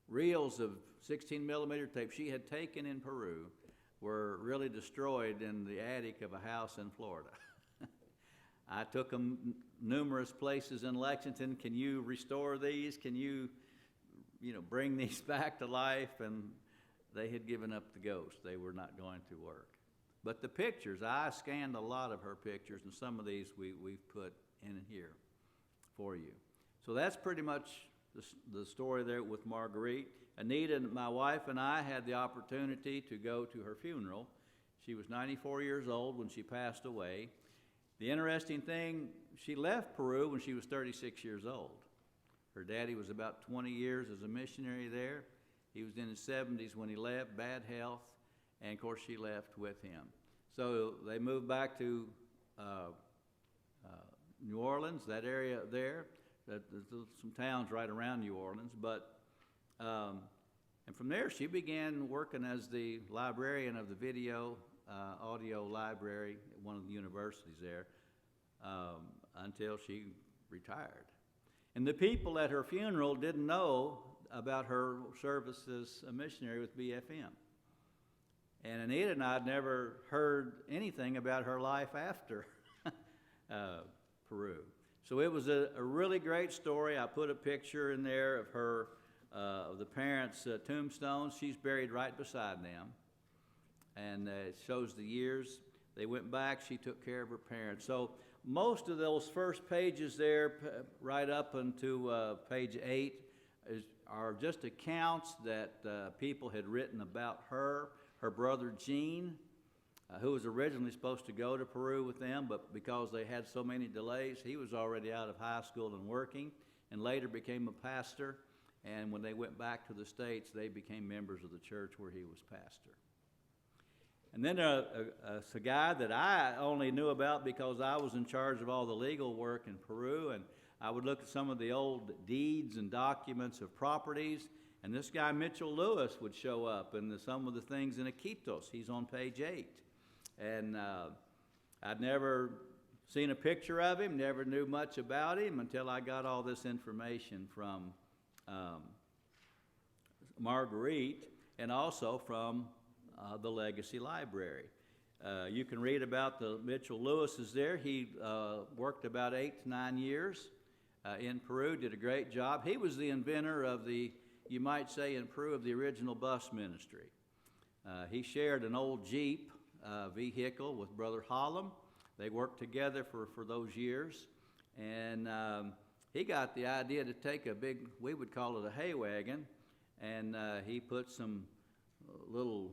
reels of 16 millimeter tape she had taken in Peru were really destroyed in the attic of a house in Florida. I took them numerous places in Lexington. Can you restore these? Can you bring these back to life? And they had given up the ghost. They were not going to work. But the pictures, I scanned a lot of her pictures, and some of these we've put in here for you. So that's pretty much the story there with Marguerite. Anita, my wife, and I had the opportunity to go to her funeral. She was 94 years old when she passed away. The interesting thing, she left Peru when she was 36 years old. Her daddy was about 20 years as a missionary there. He was in his 70s when he left, bad health, and of course she left with him. So they moved back to New Orleans, that area there. There's some towns right around New Orleans, and from there she began working as the librarian of the audio library at one of the universities there, until she retired. And the people at her funeral didn't know about her service as a missionary with BFM. And Anita and I had never heard anything about her life after Peru. So it was a really great story. I put a picture in there of her, of the parents' tombstones. She's buried right beside them. And it shows the years they went back. She took care of her parents. So most of those first pages there, right up into page 8, are just accounts that people had written about her. Her brother Gene, who was originally supposed to go to Peru with them, but because they had so many delays, he was already out of high school and working, and later became a pastor. And when they went back to the States, they became members of the church where he was pastor. And then a guy that I only knew about because I was in charge of all the legal work in Peru, and I would look at some of the old deeds and documents of properties, and this guy Mitchell Lewis would show up in some of the things in Iquitos. He's on page 8. And I'd never seen a picture of him, never knew much about him until I got all this information from Marguerite and also from the Legacy Library. You can read about the Mitchell Lewises there. He worked about 8 to 9 years in Peru, did a great job. He was the inventor of the, you might say in Peru, of the original bus ministry. He shared an old Jeep vehicle with Brother Hollum. They worked together for those years. And he got the idea to take a big, we would call it a hay wagon, and he put some little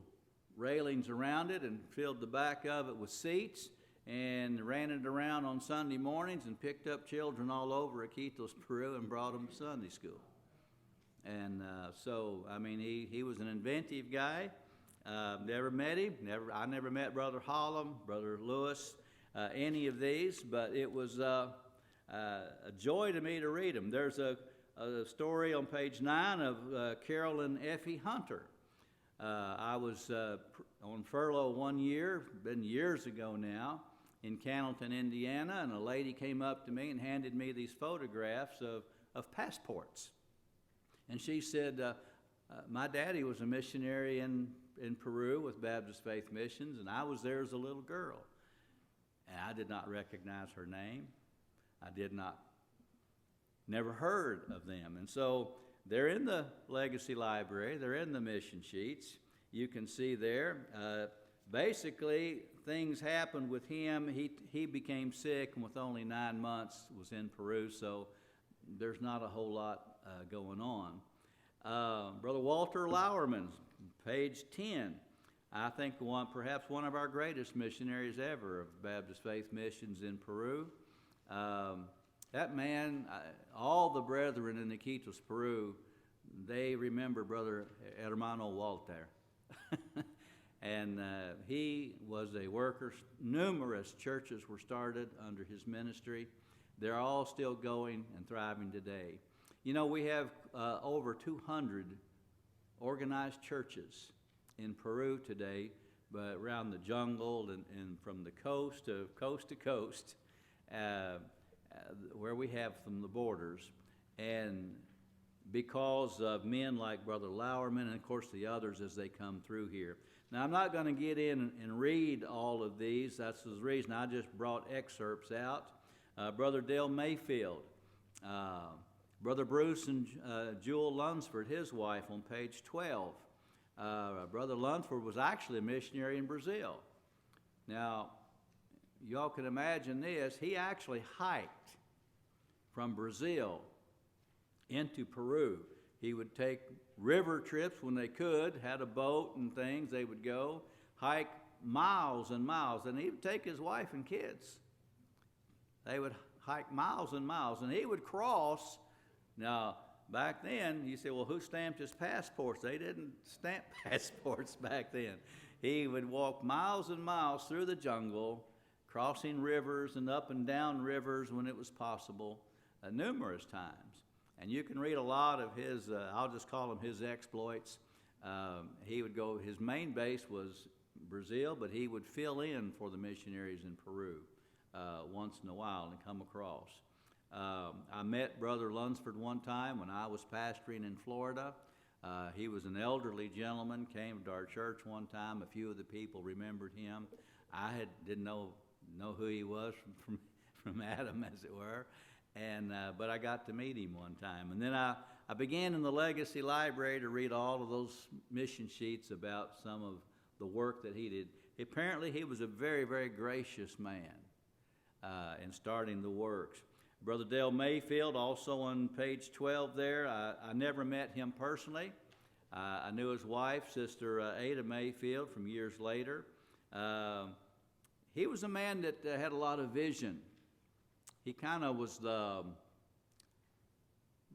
railings around it and filled the back of it with seats and ran it around on Sunday mornings and picked up children all over Iquitos, Peru, and brought them to Sunday school. And so, I mean, he was an inventive guy. Never met him. I never met Brother Hollum, Brother Lewis, any of these, but it was a joy to me to read them. There's a story on page 9 of Carolyn Effie Hunter. I was on furlough one year, been years ago now, in Cannleton, Indiana, and a lady came up to me and handed me these photographs of passports. And she said, my daddy was a missionary in Peru with Baptist Faith Missions, and I was there as a little girl. And I did not recognize her name. I never heard of them. And so they're in the Legacy Library. They're in the mission sheets. You can see there. Basically, things happened with him. He became sick, and with only 9 months was in Peru, so there's not a whole lot going on. Brother Walter Lowerman, page 10. I think perhaps one of our greatest missionaries ever of Baptist Faith Missions in Peru. That man, all the brethren in Iquitos, Peru, they remember Brother Hermano Walter. And he was a worker. Numerous churches were started under his ministry. They're all still going and thriving today. You know, we have over 200 organized churches in Peru today, but around the jungle and from the coast to coast, where we have from the borders. And because of men like Brother Lowerman and, of course, the others as they come through here. Now, I'm not going to get in and read all of these. That's the reason I just brought excerpts out. Brother Dale Mayfield, Brother Bruce and Jewel Lunsford, his wife, on page 12. Brother Lunsford was actually a missionary in Brazil. Now, y'all can imagine this. He actually hiked from Brazil into Peru. He would take river trips when they could, had a boat and things. They would go, hike miles and miles, and he would take his wife and kids. They would hike miles and miles, and he would cross. Now, back then, you say, well, who stamped his passports? They didn't stamp passports back then. He would walk miles and miles through the jungle, crossing rivers and up and down rivers when it was possible, numerous times. And you can read a lot of his, I'll just call them his exploits. He would go, his main base was Brazil, but he would fill in for the missionaries in Peru once in a while and come across. I met Brother Lunsford one time when I was pastoring in Florida. He was an elderly gentleman, came to our church one time. A few of the people remembered him. Didn't know who he was from Adam, as it were, but I got to meet him one time. And then I began in the Legacy Library to read all of those mission sheets about some of the work that he did. Apparently, he was a very, very gracious man in starting the works. Brother Dale Mayfield, also on page 12 there, I never met him personally. I knew his wife, Sister Ada Mayfield, from years later. He was a man that had a lot of vision. He kind of was the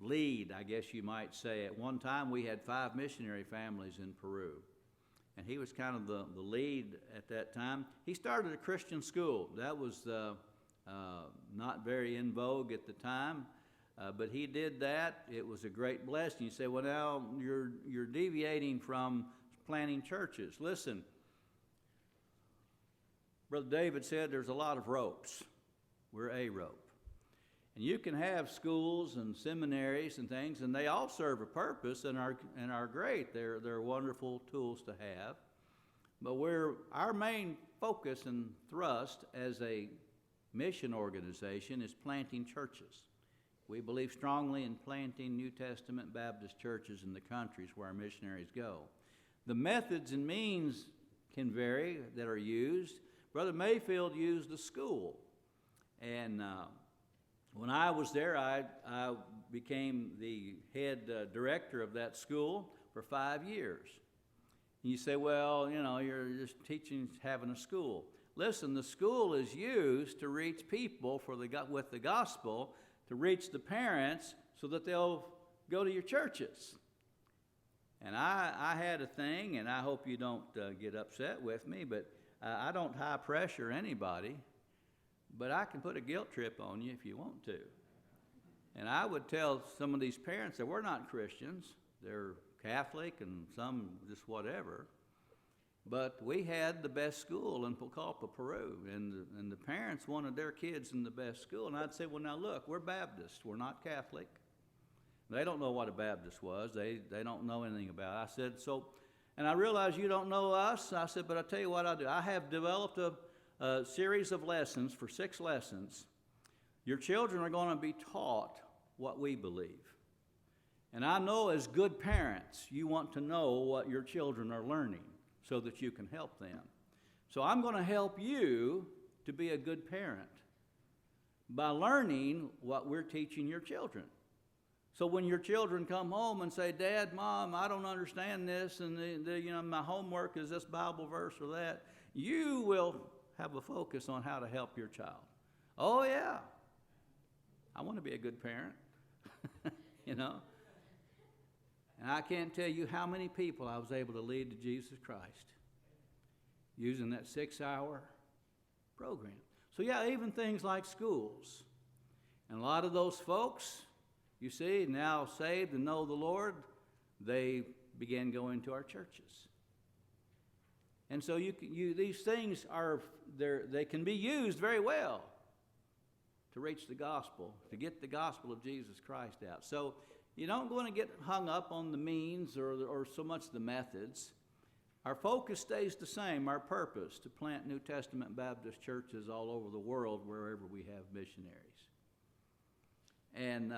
lead, I guess you might say. At one time, we had 5 missionary families in Peru, and he was kind of the lead at that time. He started a Christian school. That was not very in vogue at the time, but he did that. It was a great blessing. You say, well, now you're deviating from planting churches. Listen, Brother David said there's a lot of ropes. We're a rope. And you can have schools and seminaries and things, and they all serve a purpose and are great. They're wonderful tools to have. But our main focus and thrust as a mission organization is planting churches. We believe strongly in planting New Testament Baptist churches in the countries where our missionaries go. The methods and means can vary that are used. Brother Mayfield used a school. And when I was there, I became the head director of that school for 5 years. And you say, well, you're just teaching, having a school. Listen, the school is used to reach people with the gospel, to reach the parents so that they'll go to your churches. And I had a thing, and I hope you don't get upset with me, but I don't high pressure anybody, but I can put a guilt trip on you if you want to. And I would tell some of these parents that we're not Christians. They're Catholic and some just whatever. But we had the best school in Pucallpa, Peru, and the parents wanted their kids in the best school. And I'd say, well, now look, we're Baptists. We're not Catholic. They don't know what a Baptist was. They don't know anything about it. I said, and I realize you don't know us. I said, but I'll tell you what I do. I have developed a series of lessons for 6 lessons. Your children are going to be taught what we believe. And I know as good parents, you want to know what your children are learning so that you can help them. So I'm going to help you to be a good parent by learning what we're teaching your children. So when your children come home and say, Dad, Mom, I don't understand this, and my homework is this Bible verse or that, you will have a focus on how to help your child. Oh, yeah. I want to be a good parent, And I can't tell you how many people I was able to lead to Jesus Christ using that 6-hour program. So, yeah, even things like schools. And a lot of those folks, you see, now saved and know the Lord, they began going to our churches. And so these things they can be used very well to reach the gospel, to get the gospel of Jesus Christ out. So you don't want to get hung up on the means or so much the methods. Our focus stays the same, our purpose, to plant New Testament Baptist churches all over the world wherever we have missionaries. And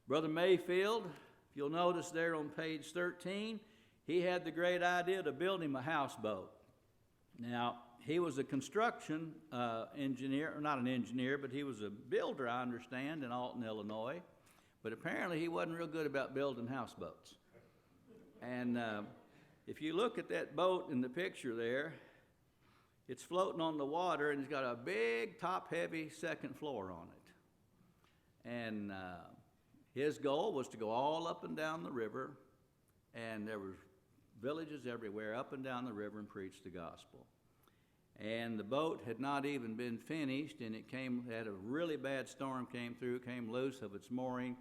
Brother Mayfield, if you'll notice there on page 13, he had the great idea to build him a houseboat. Now, he was a construction engineer, or not an engineer, but he was a builder, I understand, in Alton, Illinois. But apparently he wasn't real good about building houseboats. And if you look at that boat in the picture there, it's floating on the water, and it's got a big, top-heavy second floor on it. And his goal was to go all up and down the river, and there were villages everywhere up and down the river and preach the gospel. And the boat had not even been finished, and had a really bad storm came through, came loose of its mooring,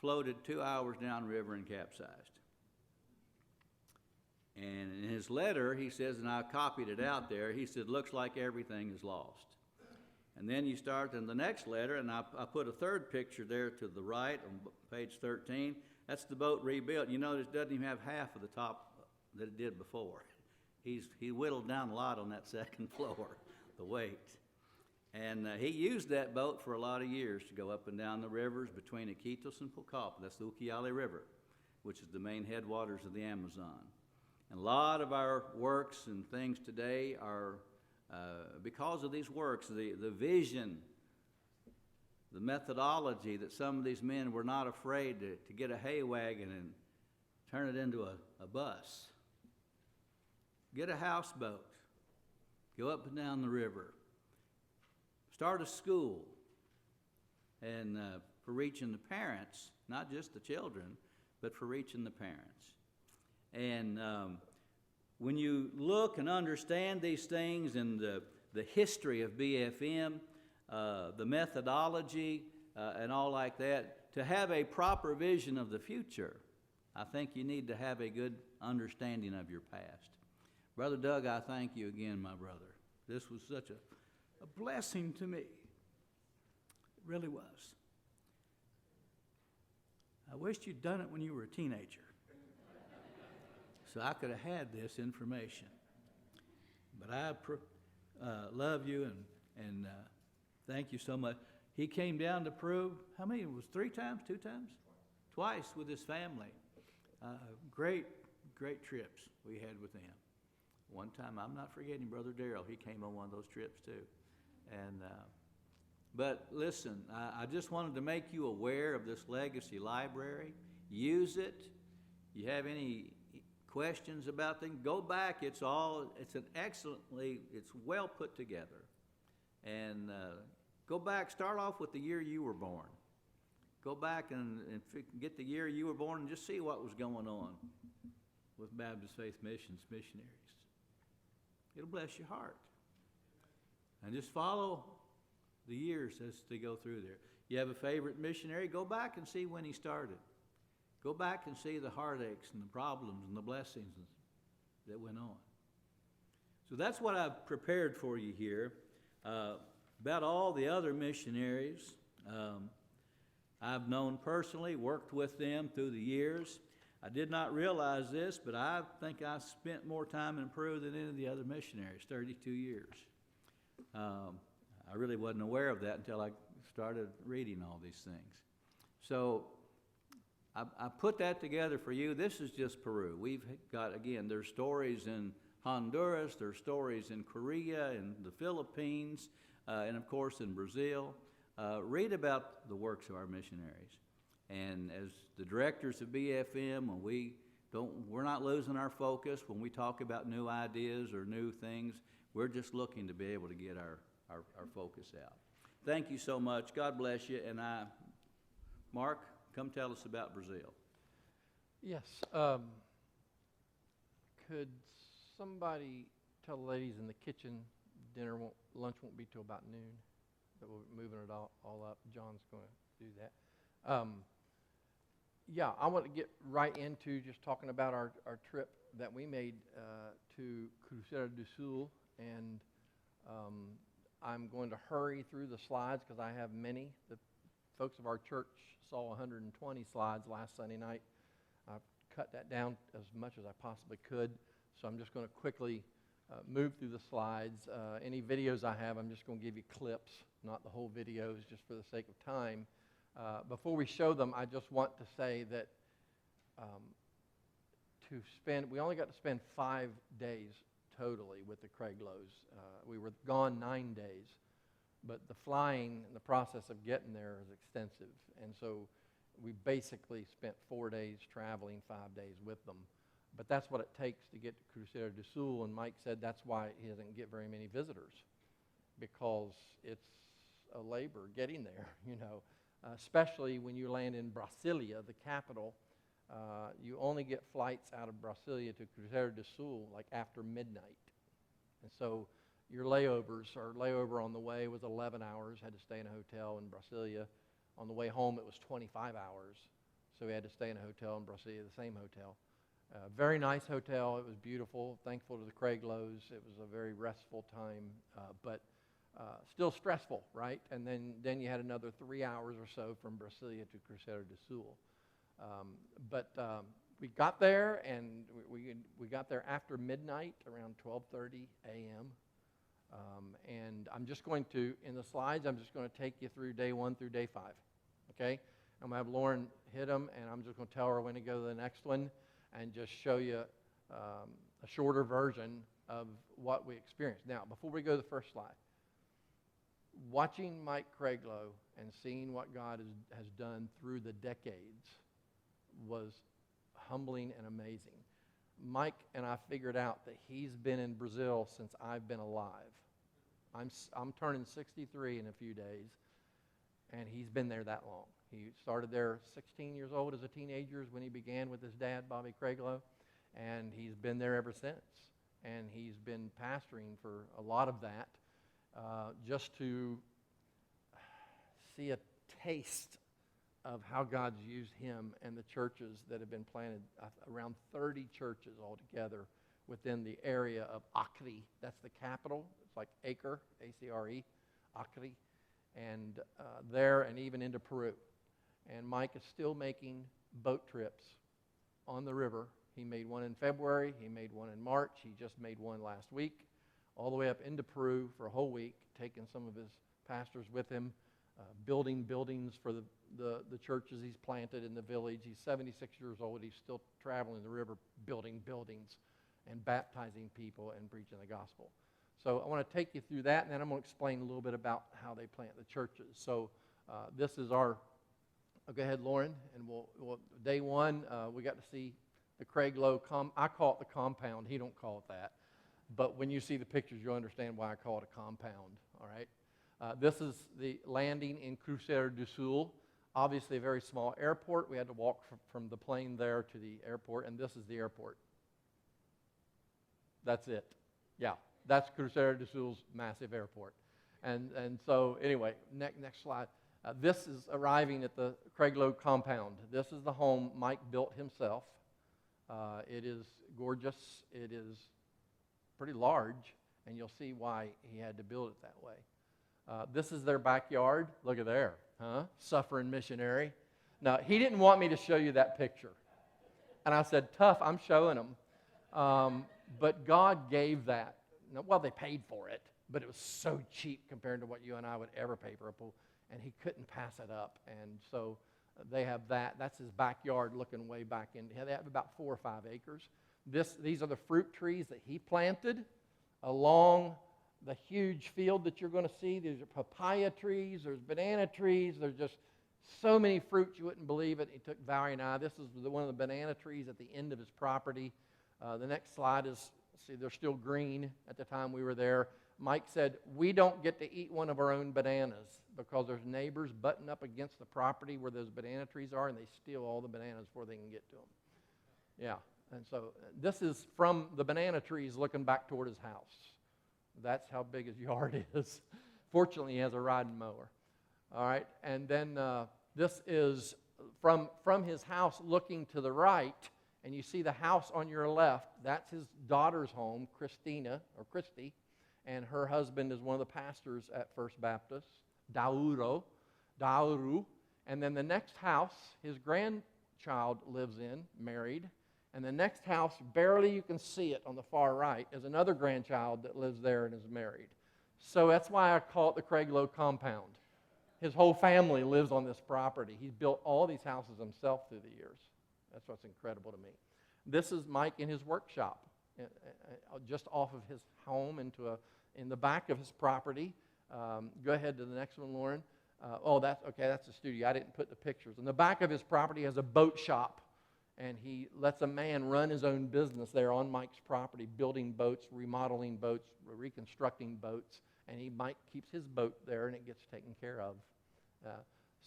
floated 2 hours downriver and capsized. And in his letter, he says, and I copied it out there, he said, looks like everything is lost. And then you start in the next letter, and I put a third picture there to the right on page 13. That's the boat rebuilt. You notice it doesn't even have half of the top that it did before. He whittled down a lot on that second floor, the weight. And he used that boat for a lot of years to go up and down the rivers between Iquitos and Pucallpa. That's the Ucayali River, which is the main headwaters of the Amazon. And a lot of our works and things today are because of these works, the vision, the methodology that some of these men were not afraid to get a hay wagon and turn it into a bus. Get a houseboat, go up and down the river, start a school, and for reaching the parents, not just the children, but for reaching the parents. And when you look and understand these things and the history of BFM, the methodology, and all like that, to have a proper vision of the future, I think you need to have a good understanding of your past. Brother Doug, I thank you again, my brother. This was such a blessing to me. It really was. I wished you'd done it when you were a teenager, so I could have had this information. But I love you and thank you so much. He came down to Peru, how many? It was 3 times, 2 times? Twice with his family. Great trips we had with them. One time, I'm not forgetting Brother Darrell. He came on one of those trips too. And but listen, I just wanted to make you aware of this legacy library. Use it. You have any questions about things, go back. It's well put together. And go back, start off with the year you were born. Go back and get the year you were born and just see what was going on with Baptist Faith Missions missionaries. It'll bless your heart. And just follow the years as they go through there. You have a favorite missionary, go back and see when he started. Go back and see the heartaches and the problems and the blessings that went on. So that's what I've prepared for you here. About all the other missionaries I've known personally, worked with them through the years. I did not realize this, but I think I spent more time in Peru than any of the other missionaries, 32 years. I really wasn't aware of that until I started reading all these things. So I put that together for you. This is just Peru. We've got, again, there's stories in Honduras, there's stories in Korea, in the Philippines, and of course in Brazil. Read about the works of our missionaries. And as the directors of BFM, we're not losing our focus when we talk about new ideas or new things. We're just looking to be able to get our focus out. Thank you so much. God bless you. And Mark, come tell us about Brazil. Yes. Could somebody tell the ladies in the kitchen lunch won't be till about noon? That we're moving it all up. John's going to do that. Yeah, I want to get right into just talking about our trip that we made to Cruzeiro do Sul, and I'm going to hurry through the slides because I have many. The folks of our church saw 120 slides last Sunday night. I've cut that down as much as I possibly could, so I'm just going to quickly move through the slides. Any videos I have, I'm just going to give you clips, not the whole videos, just for the sake of time. Before we show them, I just want to say that we only got to spend 5 days totally with the Creiglows. We were gone 9 days, but the flying and the process of getting there is extensive. And so we basically spent 4 days traveling, 5 days with them. But that's what it takes to get to Cruzeiro do Sul, and Mike said that's why he doesn't get very many visitors, because it's a labor getting there, especially when you land in Brasilia, the capital. You only get flights out of Brasilia to Cruzeiro do Sul like after midnight. And so your layover on the way was 11 hours, had to stay in a hotel in Brasilia. On the way home, it was 25 hours, so we had to stay in a hotel in Brasilia, the same hotel. Very nice hotel. It was beautiful. Thankful to the Creiglows. It was a very restful time. But still stressful, right? And then you had another 3 hours or so from Brasilia to Cruzeiro do Sul. But we got there, and we got there after midnight, around 12:30 a.m. And I'm just going to, in the slides, I'm just going to take you through day 1 through day 5, okay? I'm going to have Lauren hit them, and I'm just going to tell her when to go to the next one and just show you a shorter version of what we experienced. Now, before we go to the first slide, watching Mike Creiglow and seeing what God has done through the decades was humbling and amazing. Mike and I figured out that he's been in Brazil since I've been alive. I'm turning 63 in a few days, and he's been there that long. He started there 16 years old as a teenager when he began with his dad, Bobby Creiglow, and he's been there ever since. And he's been pastoring for a lot of that, just to see a taste of how God's used him and the churches that have been planted, around 30 churches altogether within the area of Acre. That's the capital. It's like acre, A-C-R-E, Acre, and there and even into Peru. And Mike is still making boat trips on the river. He made one in February. He made one in March. He just made one last week, all the way up into Peru for a whole week, taking some of his pastors with him, building buildings for the churches he's planted in the village. He's 76 years old. He's still traveling the river, building buildings and baptizing people and preaching the gospel. So I want to take you through that, and then I'm going to explain a little bit about how they plant the churches. So this is our, go ahead, Lauren, and we'll day 1, we got to see the Creiglow, I call it the compound. He don't call it that. But when you see the pictures, you'll understand why I call it a compound, all right? This is the landing in Cruzeiro do Sul. Obviously a very small airport. We had to walk from the plane there to the airport, and this is the airport. That's it. Yeah, that's Cruzeiro do Sul's massive airport. And so anyway, next slide. This is arriving at the Creiglow compound. This is the home Mike built himself. It is gorgeous. It is pretty large, and you'll see why he had to build it that way. This is their backyard. Look at there, huh? Suffering missionary. Now, he didn't want me to show you that picture. And I said, tough, I'm showing them. But God gave that. Well, they paid for it, but it was so cheap compared to what you and I would ever pay for a pool, and he couldn't pass it up. And so they have that. That's his backyard looking way back in. They have about 4 or 5 acres. These are the fruit trees that he planted along the huge field that you're going to see. There's papaya trees, there's banana trees, there's just so many fruits you wouldn't believe it. He took Valerie and I. This is one of the banana trees at the end of his property. The next slide is, see, they're still green at the time we were there. Mike said, we don't get to eat one of our own bananas because there's neighbors butting up against the property where those banana trees are, and they steal all the bananas before they can get to them. Yeah, and so this is from the banana trees looking back toward his house. That's how big his yard is. Fortunately, he has a riding mower. All right, and then this is from his house looking to the right, and you see the house on your left. That's his daughter's home, Christina, or Christy, and her husband is one of the pastors at First Baptist, Dauru. And then the next house, his grandchild lives in, married. And the next house, barely you can see it on the far right, is another grandchild that lives there and is married. So that's why I call it the Creiglow compound. His whole family lives on this property. He's built all these houses himself through the years. That's what's incredible to me. This is Mike in his workshop, just off of his home in the back of his property. Go ahead to the next one, Lauren. That's the studio. I didn't put the pictures. In the back of his property has a boat shop, and he lets a man run his own business there on Mike's property, building boats, remodeling boats, reconstructing boats, and Mike keeps his boat there, and it gets taken care of.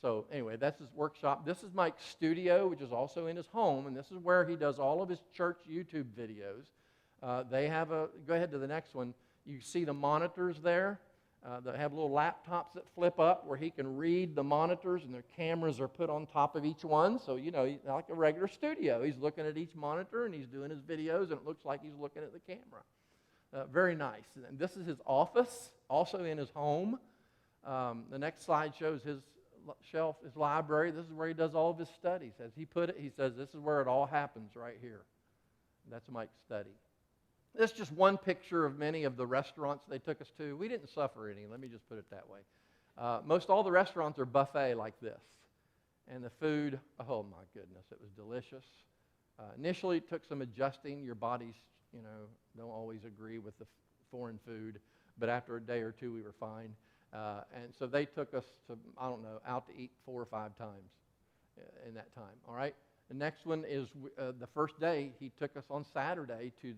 So anyway, that's his workshop. This is Mike's studio, which is also in his home, and this is where he does all of his church YouTube videos. Go ahead to the next one. You see the monitors there. They have little laptops that flip up where he can read the monitors, and their cameras are put on top of each one. So, like a regular studio. He's looking at each monitor, and he's doing his videos, and it looks like he's looking at the camera. Very nice. And this is his office, also in his home. The next slide shows his shelf, his library. This is where he does all of his studies. As he put it, he says, this is where it all happens right here. That's Mike's study. This is just one picture of many of the restaurants they took us to. We didn't suffer any, let me just put it that way. Most all the restaurants are buffet like this. And the food, oh my goodness, it was delicious. Initially, it took some adjusting. Your bodies, don't always agree with the foreign food. But after a day or two, we were fine. And so they took us to, out to eat 4 or 5 times in that time, all right? The next one is the first day, he took us on Saturday to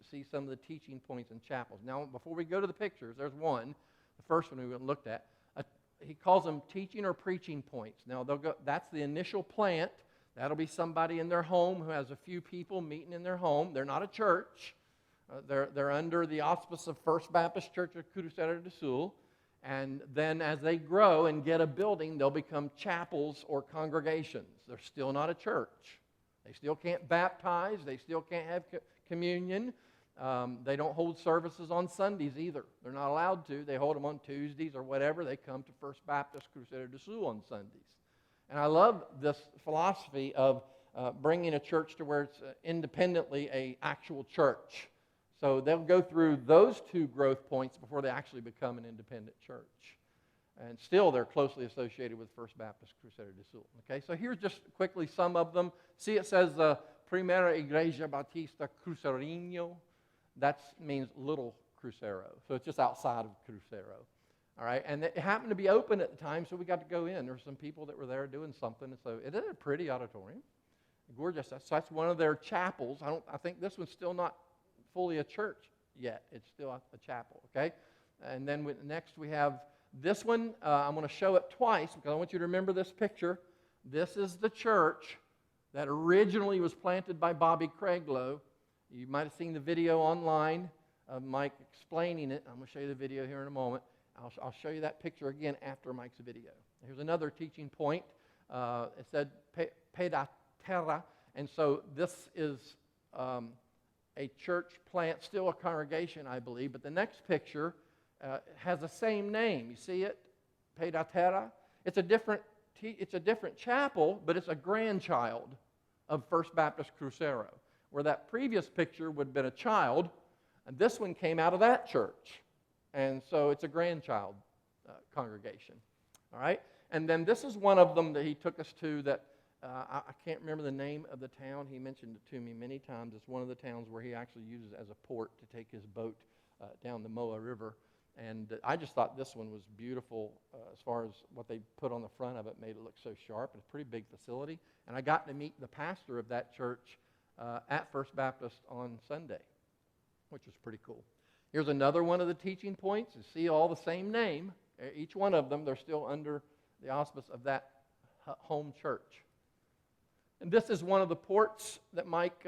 see some of the teaching points in chapels. Now, before we go to the pictures, there's one, the first one we went and looked at. He calls them teaching or preaching points. Now, that's the initial plant. That'll be somebody in their home who has a few people meeting in their home. They're not a church. They're under the auspice of First Baptist Church of Cruzeiro do Sul. And then as they grow and get a building, they'll become chapels or congregations. They're still not a church. They still can't baptize. They still can't have communion. They don't hold services on Sundays either. They're not allowed to. They hold them on Tuesdays or whatever. They come to First Baptist Cruzeiro do Sul on Sundays. And I love this philosophy of bringing a church to where it's independently an actual church. So they'll go through those 2 growth points before they actually become an independent church. And still, they're closely associated with First Baptist Cruzeiro do Sul. Okay, so here's just quickly some of them. See, it says Primeira Igreja Batista Cruzeirinho. That means Little Cruzeiro. So it's just outside of Cruzeiro. All right, and it happened to be open at the time, so we got to go in. There were some people that were there doing something. And so it is a pretty auditorium. Gorgeous. So that's one of their chapels. I think this one's still not fully a church yet. It's still a chapel, okay? And then next we have this one. I'm going to show it twice because I want you to remember this picture. This is the church that originally was planted by Bobby Creiglow. You might have seen the video online of Mike explaining it. I'm going to show you the video here in a moment. I'll show you that picture again after Mike's video. Here's another teaching point. It said Peda Terra, and so this is a church plant, still a congregation, I believe, but the next picture has the same name. You see it? Peda Terra. It's a different chapel, but it's a grandchild of First Baptist Cruzeiro, where that previous picture would have been a child, and this one came out of that church. And so it's a grandchild congregation. All right? And then this is one of them that he took us to that I can't remember the name of the town. He mentioned it to me many times. It's one of the towns where he actually uses as a port to take his boat down the Moa River. And I just thought this one was beautiful as far as what they put on the front of it made it look so sharp. It's a pretty big facility. And I got to meet the pastor of that church at First Baptist on Sunday, which was pretty cool. Here's another one of the teaching points. You see all the same name. Each one of them, they're still under the auspice of that home church. And this is one of the ports that Mike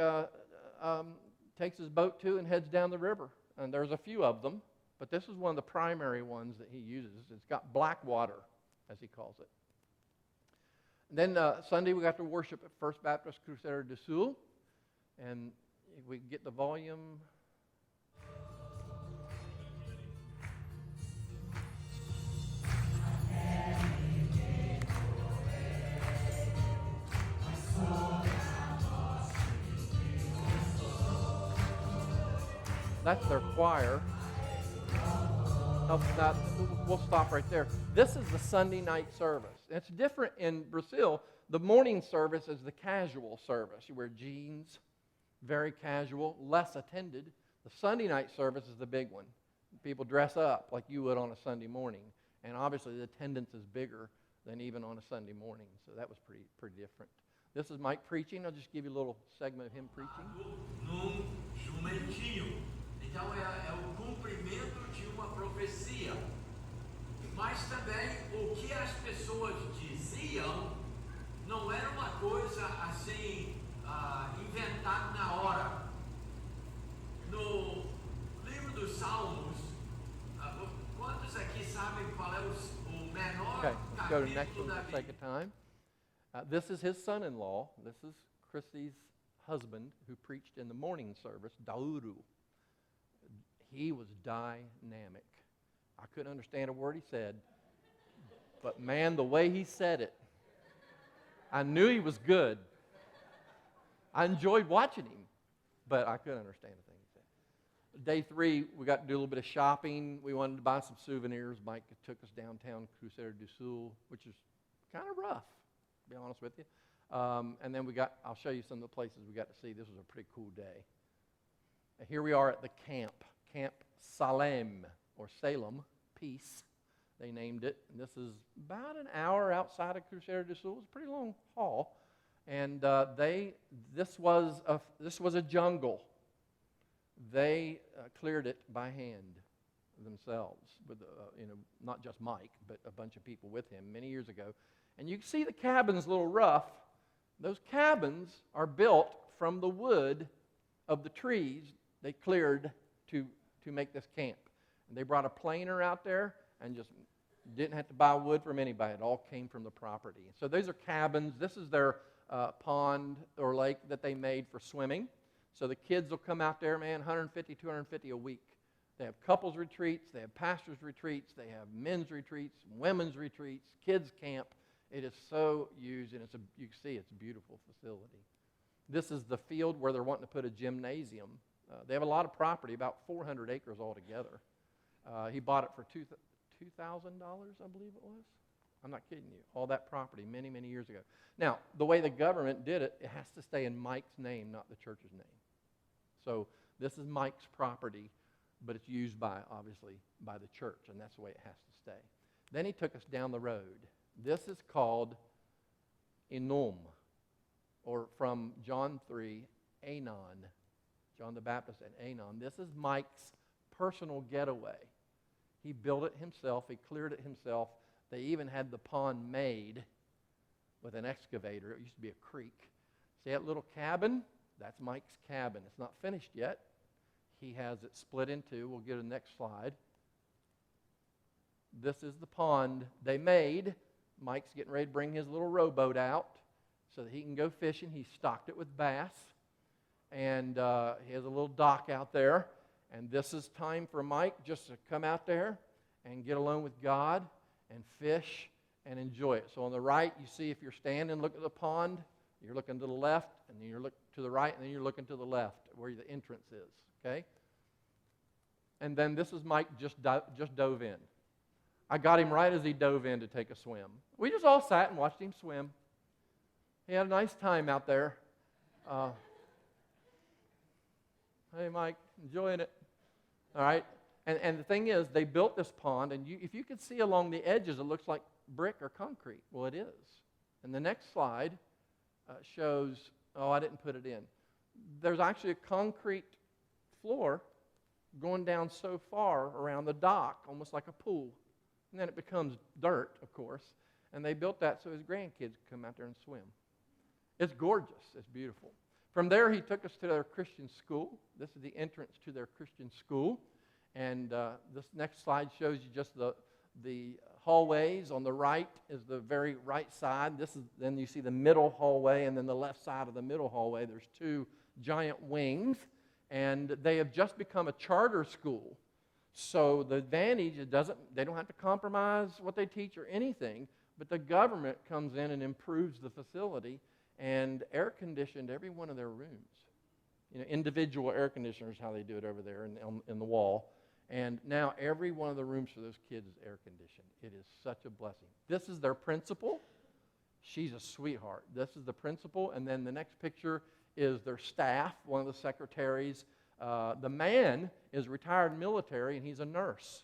takes his boat to and heads down the river. And there's a few of them, but this is one of the primary ones that he uses. It's got black water, as he calls it. And then Sunday we got to worship at First Baptist Cruzeiro do Sul. And if we get the volume... That's their choir. We'll stop right there. This is the Sunday night service. It's different in Brazil. The morning service is the casual service. You wear jeans, very casual, less attended. The Sunday night service is the big one. People dress up like you would on a Sunday morning. And obviously the attendance is bigger than even on a Sunday morning. So that was pretty different. This is Mike preaching. I'll just give you a little segment of him preaching. Num jumentinho. Então é o cumprimento de uma profecia. Mas também o que as pessoas diziam não era uma coisa assim inventada na hora. No livro dos Salmos, quantos aqui sabem qual é o menor let's go to the next capítulo one da for the sake Bíblia? of time. This is his son-in-law. This is Chrissy's husband who preached in the morning service, Dauru. He was dynamic. I couldn't understand a word he said, but man, the way he said it, I knew he was good. I enjoyed watching him, but I couldn't understand a thing he said. Day 3, we got to do a little bit of shopping. We wanted to buy some souvenirs. Mike took us downtown Cruzeiro do Sul, which is kind of rough, to be honest with you. And then I'll show you some of the places we got to see. This was a pretty cool day. And here we are at the Camp Salem, or Salem, Peace, they named it. And this is about an hour outside of Cruzeiro do Sul. It's a pretty long haul. And this was a jungle. They cleared it by hand themselves, with not just Mike, but a bunch of people with him many years ago. And you can see the cabins a little rough. Those cabins are built from the wood of the trees they cleared to make this camp. And they brought a planer out there and just didn't have to buy wood from anybody. It all came from the property. So these are cabins. This is their pond or lake that they made for swimming. So the kids will come out there, man, 150, 250 a week. They have couples retreats, they have pastors retreats, they have men's retreats, women's retreats, kids camp. It is so used, and you can see it's a beautiful facility. This is the field where they're wanting to put a gymnasium. They have a lot of property, about 400 acres altogether. He bought it for $2,000, I believe it was. I'm not kidding you. All that property many, many years ago. Now, the way the government did it, it has to stay in Mike's name, not the church's name. So this is Mike's property, but it's used obviously by the church, and that's the way it has to stay. Then he took us down the road. This is called Enum, or from John 3, Anon. John the Baptist and Anon. This is Mike's personal getaway. He built it himself. He cleared it himself. They even had the pond made with an excavator. It used to be a creek. See that little cabin? That's Mike's cabin. It's not finished yet. He has it split into. We'll get to the next slide. This is the pond they made. Mike's getting ready to bring his little rowboat out so that he can go fishing. He stocked it with bass. And he has a little dock out there. And this is time for Mike just to come out there and get alone with God and fish and enjoy it. So on the right, you see if you're standing, look at the pond. You're looking to the left, and then you're looking to the right, and then you're looking to the left where the entrance is, okay? And then this is Mike just dove in. I got him right as he dove in to take a swim. We just all sat and watched him swim. He had a nice time out there. Hey, Mike, enjoying it. All right? And the thing is, they built this pond, and if you could see along the edges, it looks like brick or concrete. Well, it is. And the next slide shows, I didn't put it in. There's actually a concrete floor going down so far around the dock, almost like a pool. And then it becomes dirt, of course. And they built that so his grandkids could come out there and swim. It's gorgeous. It's beautiful. From there, he took us to their Christian school. This is the entrance to their Christian school. And this next slide shows you just the hallways. On the right is the very right side. Then you see the middle hallway, and then the left side of the middle hallway. There's 2 giant wings, and they have just become a charter school. So the advantage, they don't have to compromise what they teach or anything, but the government comes in and improves the facility and air-conditioned every one of their rooms. Individual air conditioners, how they do it over there in the wall. And now every one of the rooms for those kids is air-conditioned. It is such a blessing. This is their principal. She's a sweetheart. This is the principal, and then the next picture is their staff, one of the secretaries. The man is retired military, and he's a nurse.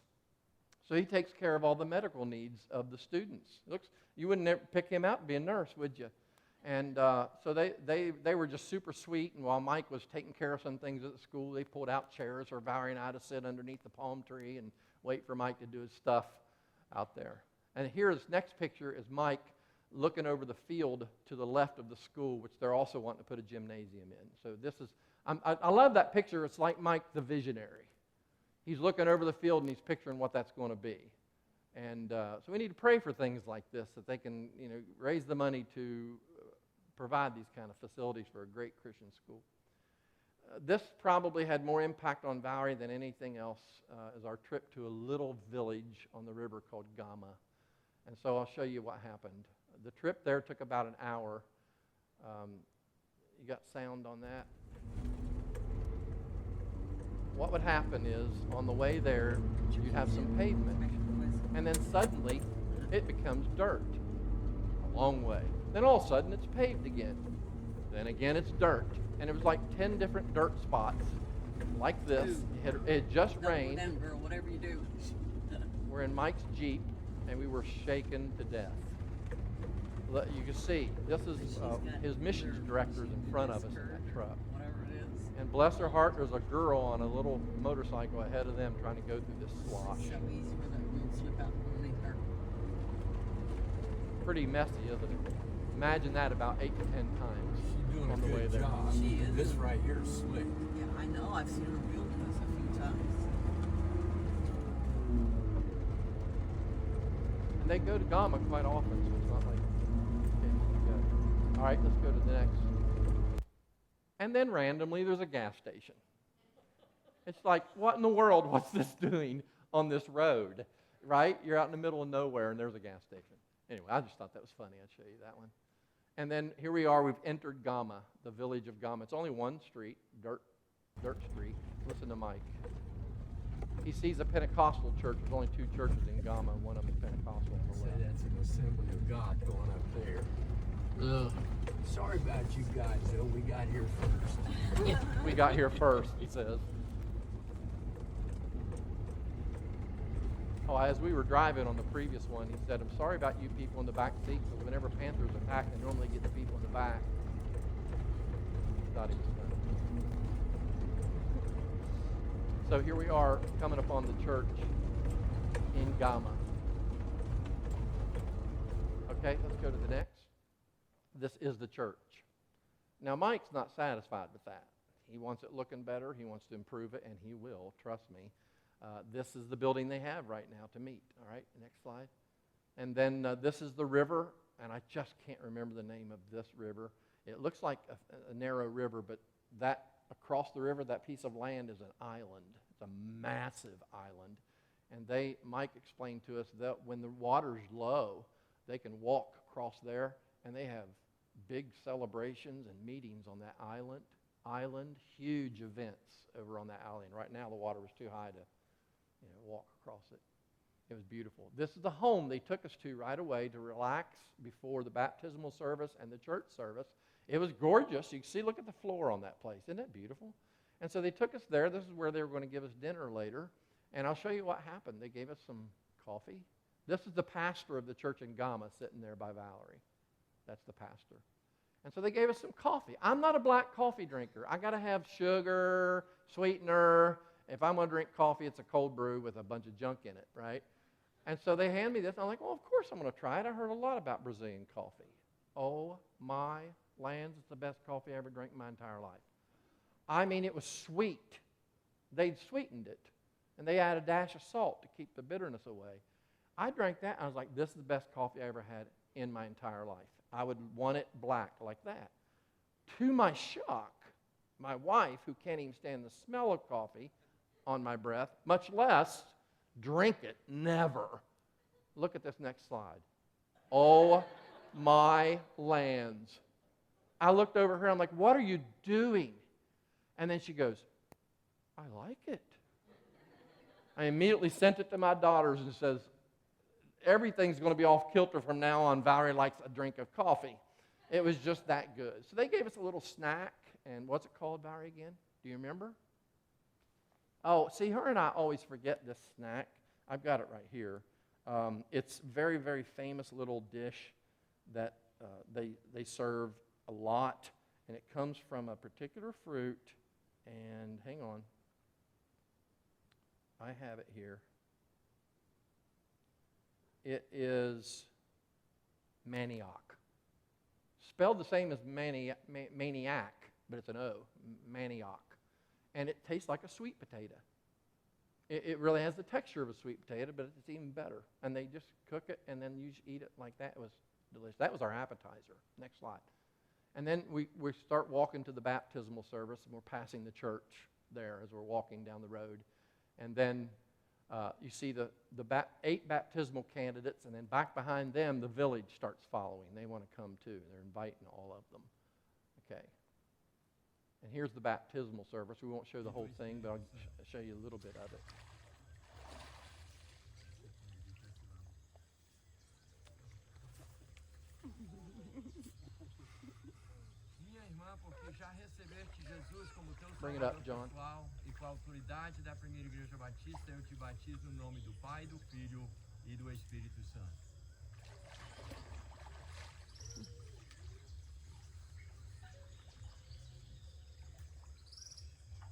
So he takes care of all the medical needs of the students. You wouldn't pick him out to be a nurse, would you? And so they were just super sweet, and while Mike was taking care of some things at the school, they pulled out chairs for Valerie and I to sit underneath the palm tree and wait for Mike to do his stuff out there. And here, this next picture is Mike looking over the field to the left of the school, which they're also wanting to put a gymnasium in. So this is, I love that picture. It's like Mike the visionary. He's looking over the field and he's picturing what that's going to be. And so we need to pray for things like this, that they can raise the money to provide these kind of facilities for a great Christian school. This probably had more impact on Valerie than anything else as our trip to a little village on the river called Gama. And so I'll show you what happened. The trip there took about an hour. You got sound on that? What would happen is, on the way there, you have some pavement, and then suddenly it becomes dirt a long way. Then all of a sudden it's paved again. Then again it's dirt. And it was like 10 different dirt spots like this. It had just rained. Down, girl, whatever you do. We're in Mike's Jeep, and we were shaken to death. You can see, this is his missions directors in front of us in that truck. Whatever it is. And bless her heart, there's a girl on a little motorcycle ahead of them trying to go through this slosh. So easy for that wheel to slip out underneath her. Pretty messy, isn't it? Imagine that about 8 to 10 times She's doing on a the way good there. job. She is. This right here is slick. Yeah, I know. I've seen her wheel this a few times. And they go to Gama quite often, so it's not like occasionally go. All right, let's go to the next. And then randomly, there's a gas station. It's like, what in the world, what's this doing on this road, right? You're out in the middle of nowhere, and there's a gas station. Anyway, I just thought that was funny. I'd show you that one. And then here we are. We've entered Gama, the village of Gama. It's only one street, dirt street. Listen to Mike. He sees a Pentecostal church. There's only 2 churches in Gama. One of them is Pentecostal on the Say left. that's an assembly of God going up there. Sorry about you guys, though. We got here first. We got here first, he says. Oh, as we were driving on the previous one, he said, I'm sorry about you people in the back seat, because whenever Panthers attack, they normally get the people in the back. Thought he was funny. So here we are coming upon the church in Gama. Okay, let's go to the next. This is the church. Now, Mike's not satisfied with that. He wants it looking better. He wants to improve it, and he will, trust me. This is the building they have right now to meet. All right, next slide. And then this is the river, and I just can't remember the name of this river. It looks like a narrow river, but that across the river, that piece of land is an island. It's a massive island. And Mike explained to us that when the water's low, they can walk across there, and they have big celebrations and meetings on that island, huge events over on that island. Right now, the water was too high to walk across it. It was beautiful. This is the home they took us to right away to relax before the baptismal service and the church service. It was gorgeous. You can see, look at the floor on that place. Isn't that beautiful? And so they took us there. This is where they were going to give us dinner later. And I'll show you what happened. They gave us some coffee. This is the pastor of the church in Gama sitting there by Valerie. That's the pastor. And so they gave us some coffee. I'm not a black coffee drinker. I got to have sugar, sweetener. If I'm going to drink coffee, it's a cold brew with a bunch of junk in it, right? And so they hand me this. I'm like, well, of course I'm going to try it. I heard a lot about Brazilian coffee. Oh, my lands, it's the best coffee I ever drank in my entire life. I mean, it was sweet. They'd sweetened it, and they added a dash of salt to keep the bitterness away. I drank that, and I was like, this is the best coffee I ever had in my entire life. I would want it black like that. To my shock, my wife, who can't even stand the smell of coffee on my breath, much less drink it, never. Look at this next slide. Oh, my lands. I looked over her, I'm like, what are you doing? And then she goes, I like it. I immediately sent it to my daughters and says, everything's going to be off kilter from now on. Valerie likes a drink of coffee. It was just that good. So they gave us a little snack, and what's it called, Valerie, again? Do you remember? Oh, see, her and I always forget this snack. I've got it right here. It's a very, very famous little dish that they serve a lot, and it comes from a particular fruit. And hang on. I have it here. It is manioc. Spelled the same as maniac, but it's an O, manioc. And it tastes like a sweet potato. It really has the texture of a sweet potato, but it's even better. And they just cook it, and then you just eat it like that. It was delicious. That was our appetizer. Next slide. And then we start walking to the baptismal service, and we're passing the church there as we're walking down the road. And then you see the 8 baptismal candidates, and then back behind them, the village starts following. They want to come too. They're inviting all of them. Okay. And here's the baptismal service. We won't show the whole thing, but I'll show you a little bit of it. Minha irmã, porque já recebeste Jesus como teu Bring it Salvador up, John. pessoal e com a autoridade da primeira igreja batista, eu te batizo no nome do Pai, do Filho e do Espírito Santo.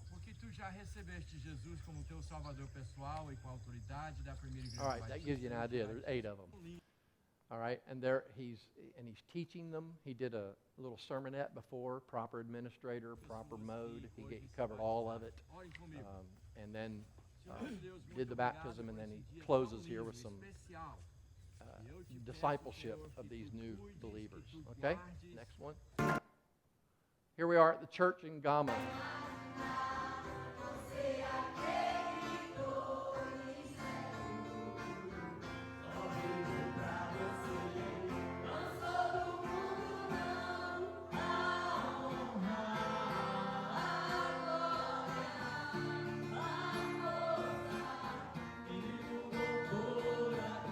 Porque tu já recebeste Jesus como teu Salvador pessoal e com a autoridade da primeira igreja All right, batista. that gives you an eu te idea. There's batizo 8 of them. All right, and he's teaching them. He did a little sermonette before, proper administrator, proper mode. He covered all of it, Orem comigo. and then Senhor Deus, muito did the obrigado baptism, and por then esse he dia closes tão here lindo with e some especial. E eu te peço, discipleship Senhor, of que these tu new cuides, believers. que tu Okay, guardes. next one. Here we are at the church in Gama.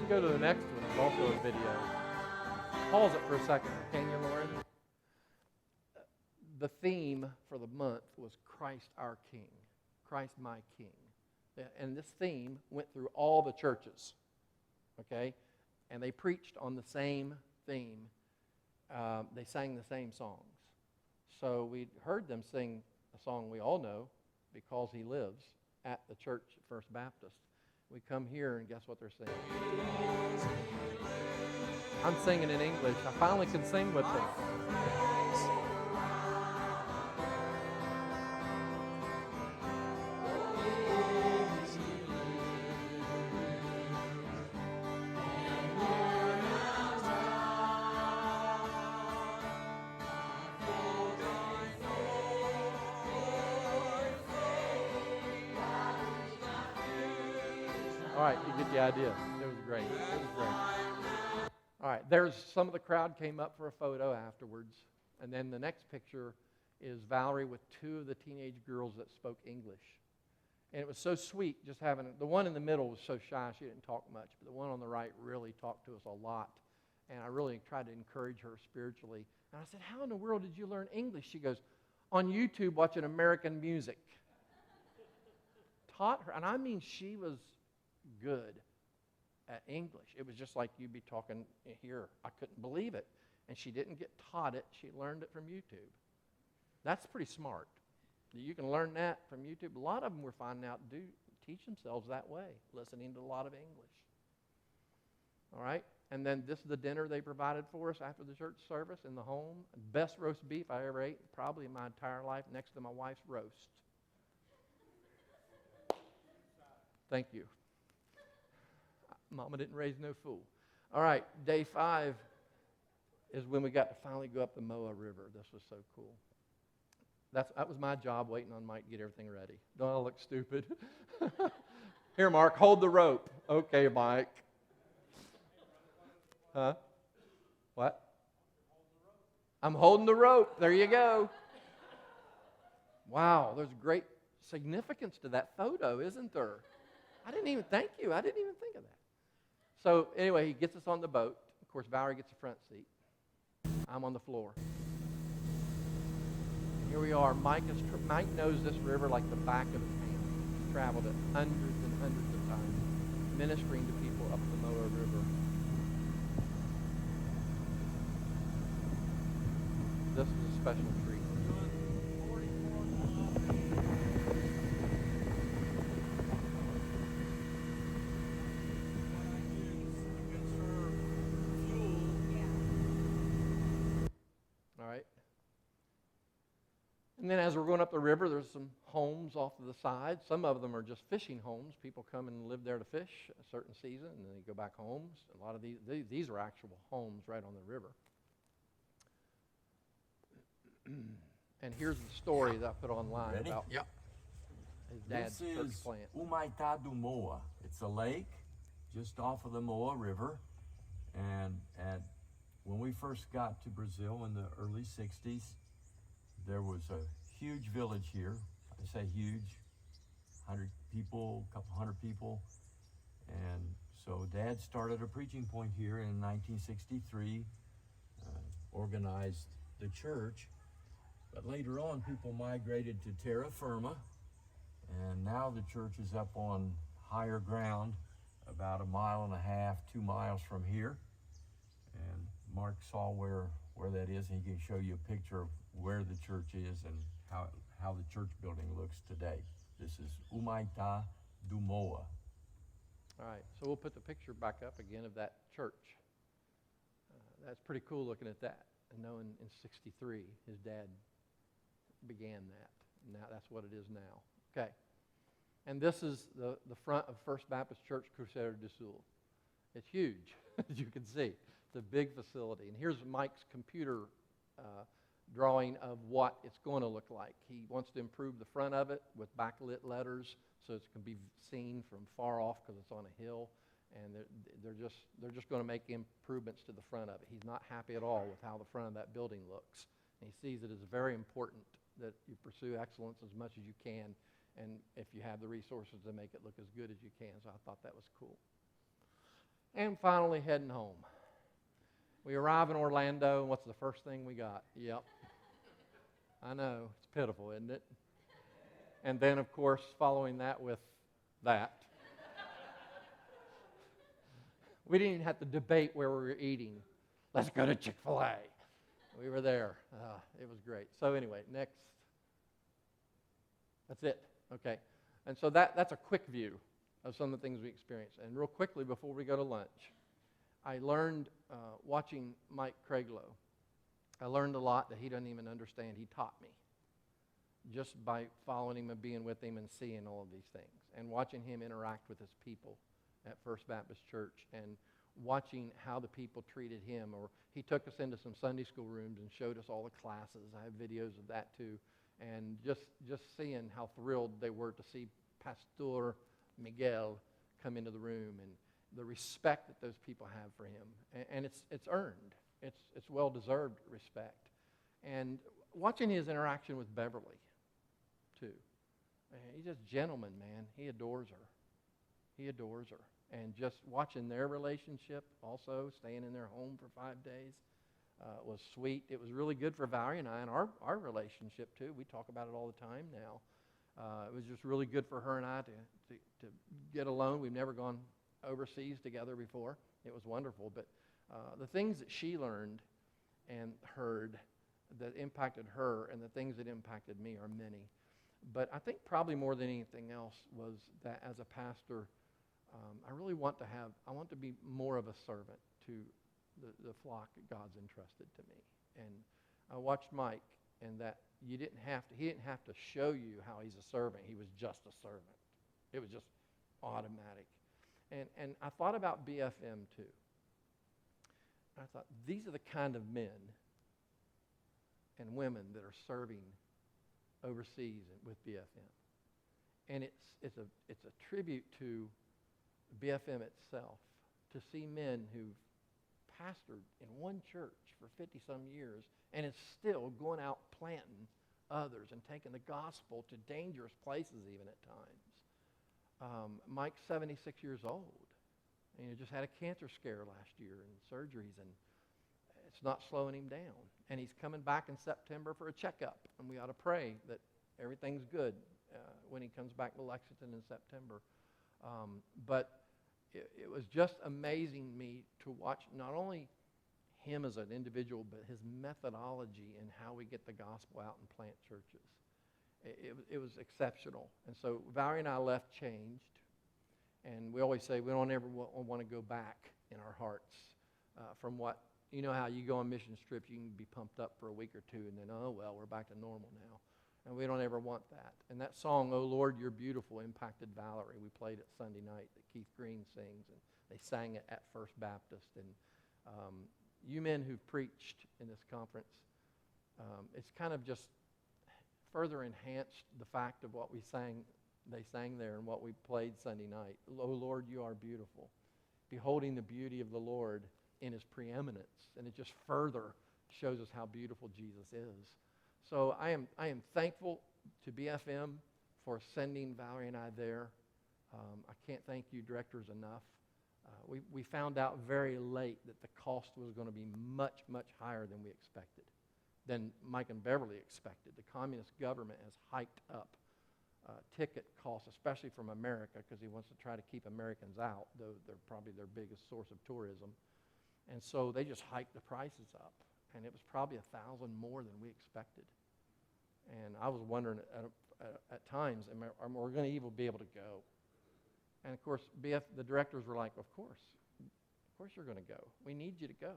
Go to the next one. It's also a video. Pause it for a second, can you, Lauren? The theme for the month was Christ our King, Christ my King. And this theme went through all the churches, okay? And they preached on the same theme. They sang the same songs. So we heard them sing a song we all know, Because He Lives, at the church at First Baptist. We come here and guess what they're singing? I'm singing in English. I finally can sing with them. All right, you get the idea. It was great. It was great. All right, there's some of the crowd came up for a photo afterwards. And then the next picture is Valerie with 2 of the teenage girls that spoke English. And it was so sweet just having, the one in the middle was so shy, she didn't talk much, but the one on the right really talked to us a lot. And I really tried to encourage her spiritually. And I said, how in the world did you learn English? She goes, on YouTube watching American music. Taught her, and I mean she was good at English. It was just like you'd be talking here. I couldn't believe it. And she didn't get taught it. She learned it from YouTube. That's pretty smart. You can learn that from YouTube. A lot of them we're finding out do teach themselves that way, listening to a lot of English. All right? And then this is the dinner they provided for us after the church service in the home. Best roast beef I ever ate, probably in my entire life, next to my wife's roast. Thank you. Mama didn't raise no fool. All right, day 5 is when we got to finally go up the Moa River. This was so cool. That was my job, waiting on Mike to get everything ready. Don't I look stupid? Here, Mark, hold the rope. Okay, Mike. Huh? What? I'm holding the rope. There you go. Wow, there's great significance to that photo, isn't there? Thank you. I didn't even think of that. So anyway, he gets us on the boat. Of course, Valerie gets the front seat. I'm on the floor. Here we are. Mike knows this river like the back of his hand. He's traveled it hundreds and hundreds of times, ministering to people up the Moa River. This is a special treat. And then as we're going up the river, there's some homes off to the side. Some of them are just fishing homes. People come and live there to fish a certain season, and then they go back homes. A lot of these are actual homes right on the river. And here's the story that I put online Ready? about Yep. his dad's This church is plant. Humaitá do Moa. It's a lake just off of the Moa River. And when we first got to Brazil in the early 60s, there was a huge village here. I say huge, 100 people, a couple hundred people. And so Dad started a preaching point here in 1963, organized the church. But later on, people migrated to terra firma, and now the church is up on higher ground, about 1.5 miles, 2 miles from here. And Mark saw where that is, and he can show you a picture of where the church is and how the church building looks today. This is Humaitá do Moa. All right, so we'll put the picture back up again of that church. That's pretty cool looking at that, and knowing in 63 his dad began that. Now that's what it is now. Okay, and this is the front of First Baptist Church Cruzeiro do Sul. It's huge, as you can see. It's a big facility. And here's Mike's computer drawing of what it's going to look like. He wants to improve the front of it with backlit letters so it can be seen from far off because it's on a hill. And they're just going to make improvements to the front of it. He's not happy at all with how the front of that building looks. And he sees it as very important that you pursue excellence as much as you can, and if you have the resources to make it look as good as you can. So I thought that was cool. And finally, heading home. We arrive in Orlando, and what's the first thing we got? Yep. I know, it's pitiful, isn't it? And then, of course, following that with that. We didn't even have to debate where we were eating. Let's go to Chick-fil-A. We were there. It was great. So anyway, next. That's it. Okay. And so that's a quick view of some of the things we experienced. And real quickly, before we go to lunch, I learned, watching Mike Creiglow, I learned a lot that he doesn't even understand. He taught me just by following him and being with him and seeing all of these things and watching him interact with his people at First Baptist Church and watching how the people treated him. Or he took us into some Sunday school rooms and showed us all the classes. I have videos of that too. And just seeing how thrilled they were to see Pastor Miguel come into the room and the respect that those people have for him. And it's earned. It's well-deserved respect. And watching his interaction with Beverly, too. He's just a gentleman, man. He adores her. He adores her. And just watching their relationship also, staying in their home for 5 days, was sweet. It was really good for Valerie and I and our relationship, too. We talk about it all the time now. It was just really good for her and I to get alone. We've never gone overseas together before. It was wonderful. But the things that she learned and heard that impacted her and the things that impacted me are many. But I think probably more than anything else was that as a pastor, I really want to be more of a servant to the flock that God's entrusted to me. And I watched Mike, and that he didn't have to show you how he's a servant. He was just a servant. It was just automatic. And I thought about BFM too. I thought, these are the kind of men and women that are serving overseas with BFM. And it's a tribute to BFM itself to see men who've pastored in one church for 50-some years and is still going out planting others and taking the gospel to dangerous places even at times. Mike's 76 years old. And he just had a cancer scare last year and surgeries, and it's not slowing him down. And he's coming back in September for a checkup, and we ought to pray that everything's good when he comes back to Lexington in September. But it was just amazing me to watch not only him as an individual, but his methodology in how we get the gospel out and plant churches. It was exceptional. And so Valerie and I left changed. And we always say we don't ever want to go back in our hearts from what, you know how you go on mission trips, you can be pumped up for a week or two and then, oh, well, we're back to normal now. And we don't ever want that. And that song, Oh, Lord, You're Beautiful, impacted Valerie. We played it Sunday night that Keith Green sings, and they sang it at First Baptist. And you men who've preached in this conference, it's kind of just further enhanced the fact of what they sang there and what we played Sunday night. Oh Lord, you are beautiful. Beholding the beauty of the Lord in his preeminence. And it just further shows us how beautiful Jesus is. So I am thankful to BFM for sending Valerie and I there. I can't thank you directors enough. We found out very late that the cost was going to be much, much higher than we expected, than Mike and Beverly expected. The communist government has hiked up ticket costs, especially from America, because he wants to try to keep Americans out, though they're probably their biggest source of tourism. And so they just hiked the prices up, and it was probably $1,000 more than we expected. And I was wondering at times, are we going to even be able to go? And of course, the directors were like, of course you're going to go. We need you to go.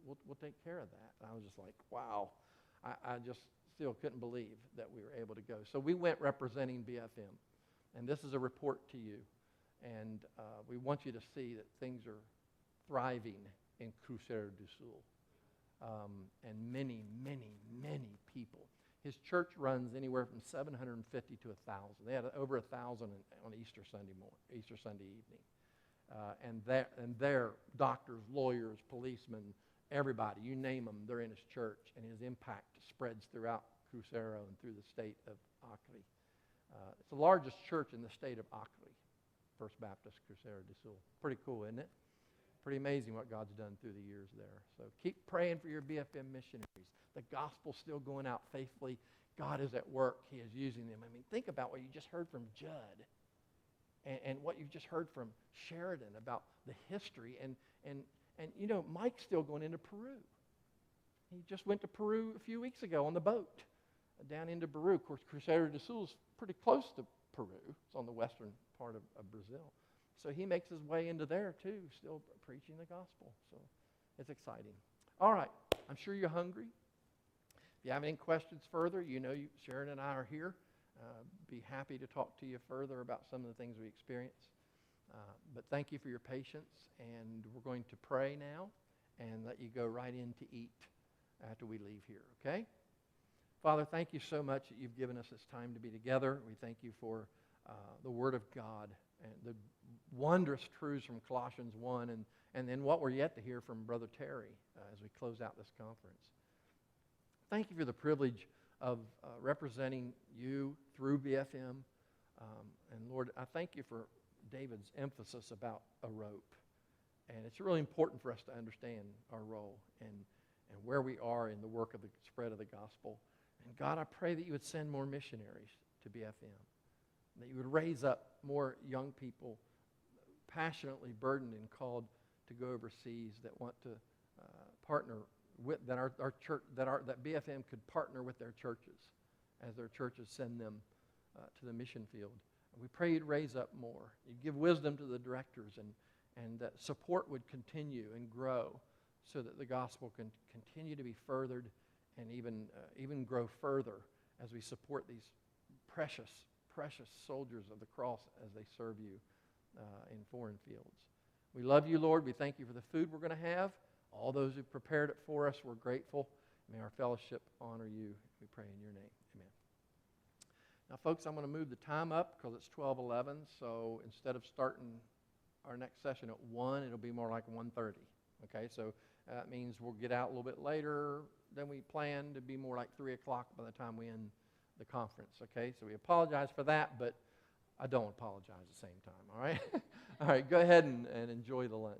We'll take care of that. And I was just like, wow. I just still couldn't believe that we were able to go. So we went representing BFM. And this is a report to you. And we want you to see that things are thriving in Cruzeiro do Sul. And many, many, many people. His church runs anywhere from 750 to 1,000. They had over 1,000 on Easter Sunday evening. And they're doctors, lawyers, policemen, everybody, you name them, they're in his church. And his impact spreads throughout Cruzeiro and through the state of Acre. It's the largest church in the state of Acre, First Baptist Cruzeiro do Sul. Pretty cool, isn't it? Pretty amazing what God's done through the years there. So keep praying for your BFM missionaries. The gospel's still going out faithfully. God is at work. He is using them. I mean, think about what you just heard from Judd and what you've just heard from Sheridan about the history. And you know, Mike's still going into Peru. He just went to Peru a few weeks ago on the boat down into Peru. Of course, Cruzeiro do Sul is pretty close to Peru. It's on the western part of Brazil. So he makes his way into there, too, still preaching the gospel. So it's exciting. All right. I'm sure you're hungry. If you have any questions further, you know Sharon and I are here. Be happy to talk to you further about some of the things we experienced. But thank you for your patience. And we're going to pray now and let you go right in to eat after we leave here, okay? Father, thank you so much that you've given us this time to be together. We thank you for the Word of God and the wondrous truths from Colossians 1 and then what we're yet to hear from Brother Terry as we close out this conference. Thank you for the privilege of representing you through BFM. And Lord, I thank you for David's emphasis about a rope. And it's really important for us to understand our role and where we are in the work of the spread of the gospel. And God, I pray that you would send more missionaries to BFM, that you would raise up more young people passionately burdened and called to go overseas that want to partner with, that our church, that BFM could partner with their churches as their churches send them to the mission field. And we pray you'd raise up more. You'd give wisdom to the directors and that support would continue and grow so that the gospel can continue to be furthered and even grow further as we support these precious soldiers of the cross as they serve you in foreign fields. We love you, Lord. We thank you for the food we're going to have. All those who prepared it for us, we're grateful. May our fellowship honor you. We pray in your name. Amen. Now, folks, I'm going to move the time up because it's 12:11. So instead of starting our next session at 1, it'll be more like 1:30. Okay, so that means we'll get out a little bit later than we planned. To be more like 3 o'clock by the time we end the conference. Okay, so we apologize for that, but I don't apologize at the same time. All right, all right. Go ahead and enjoy the lunch.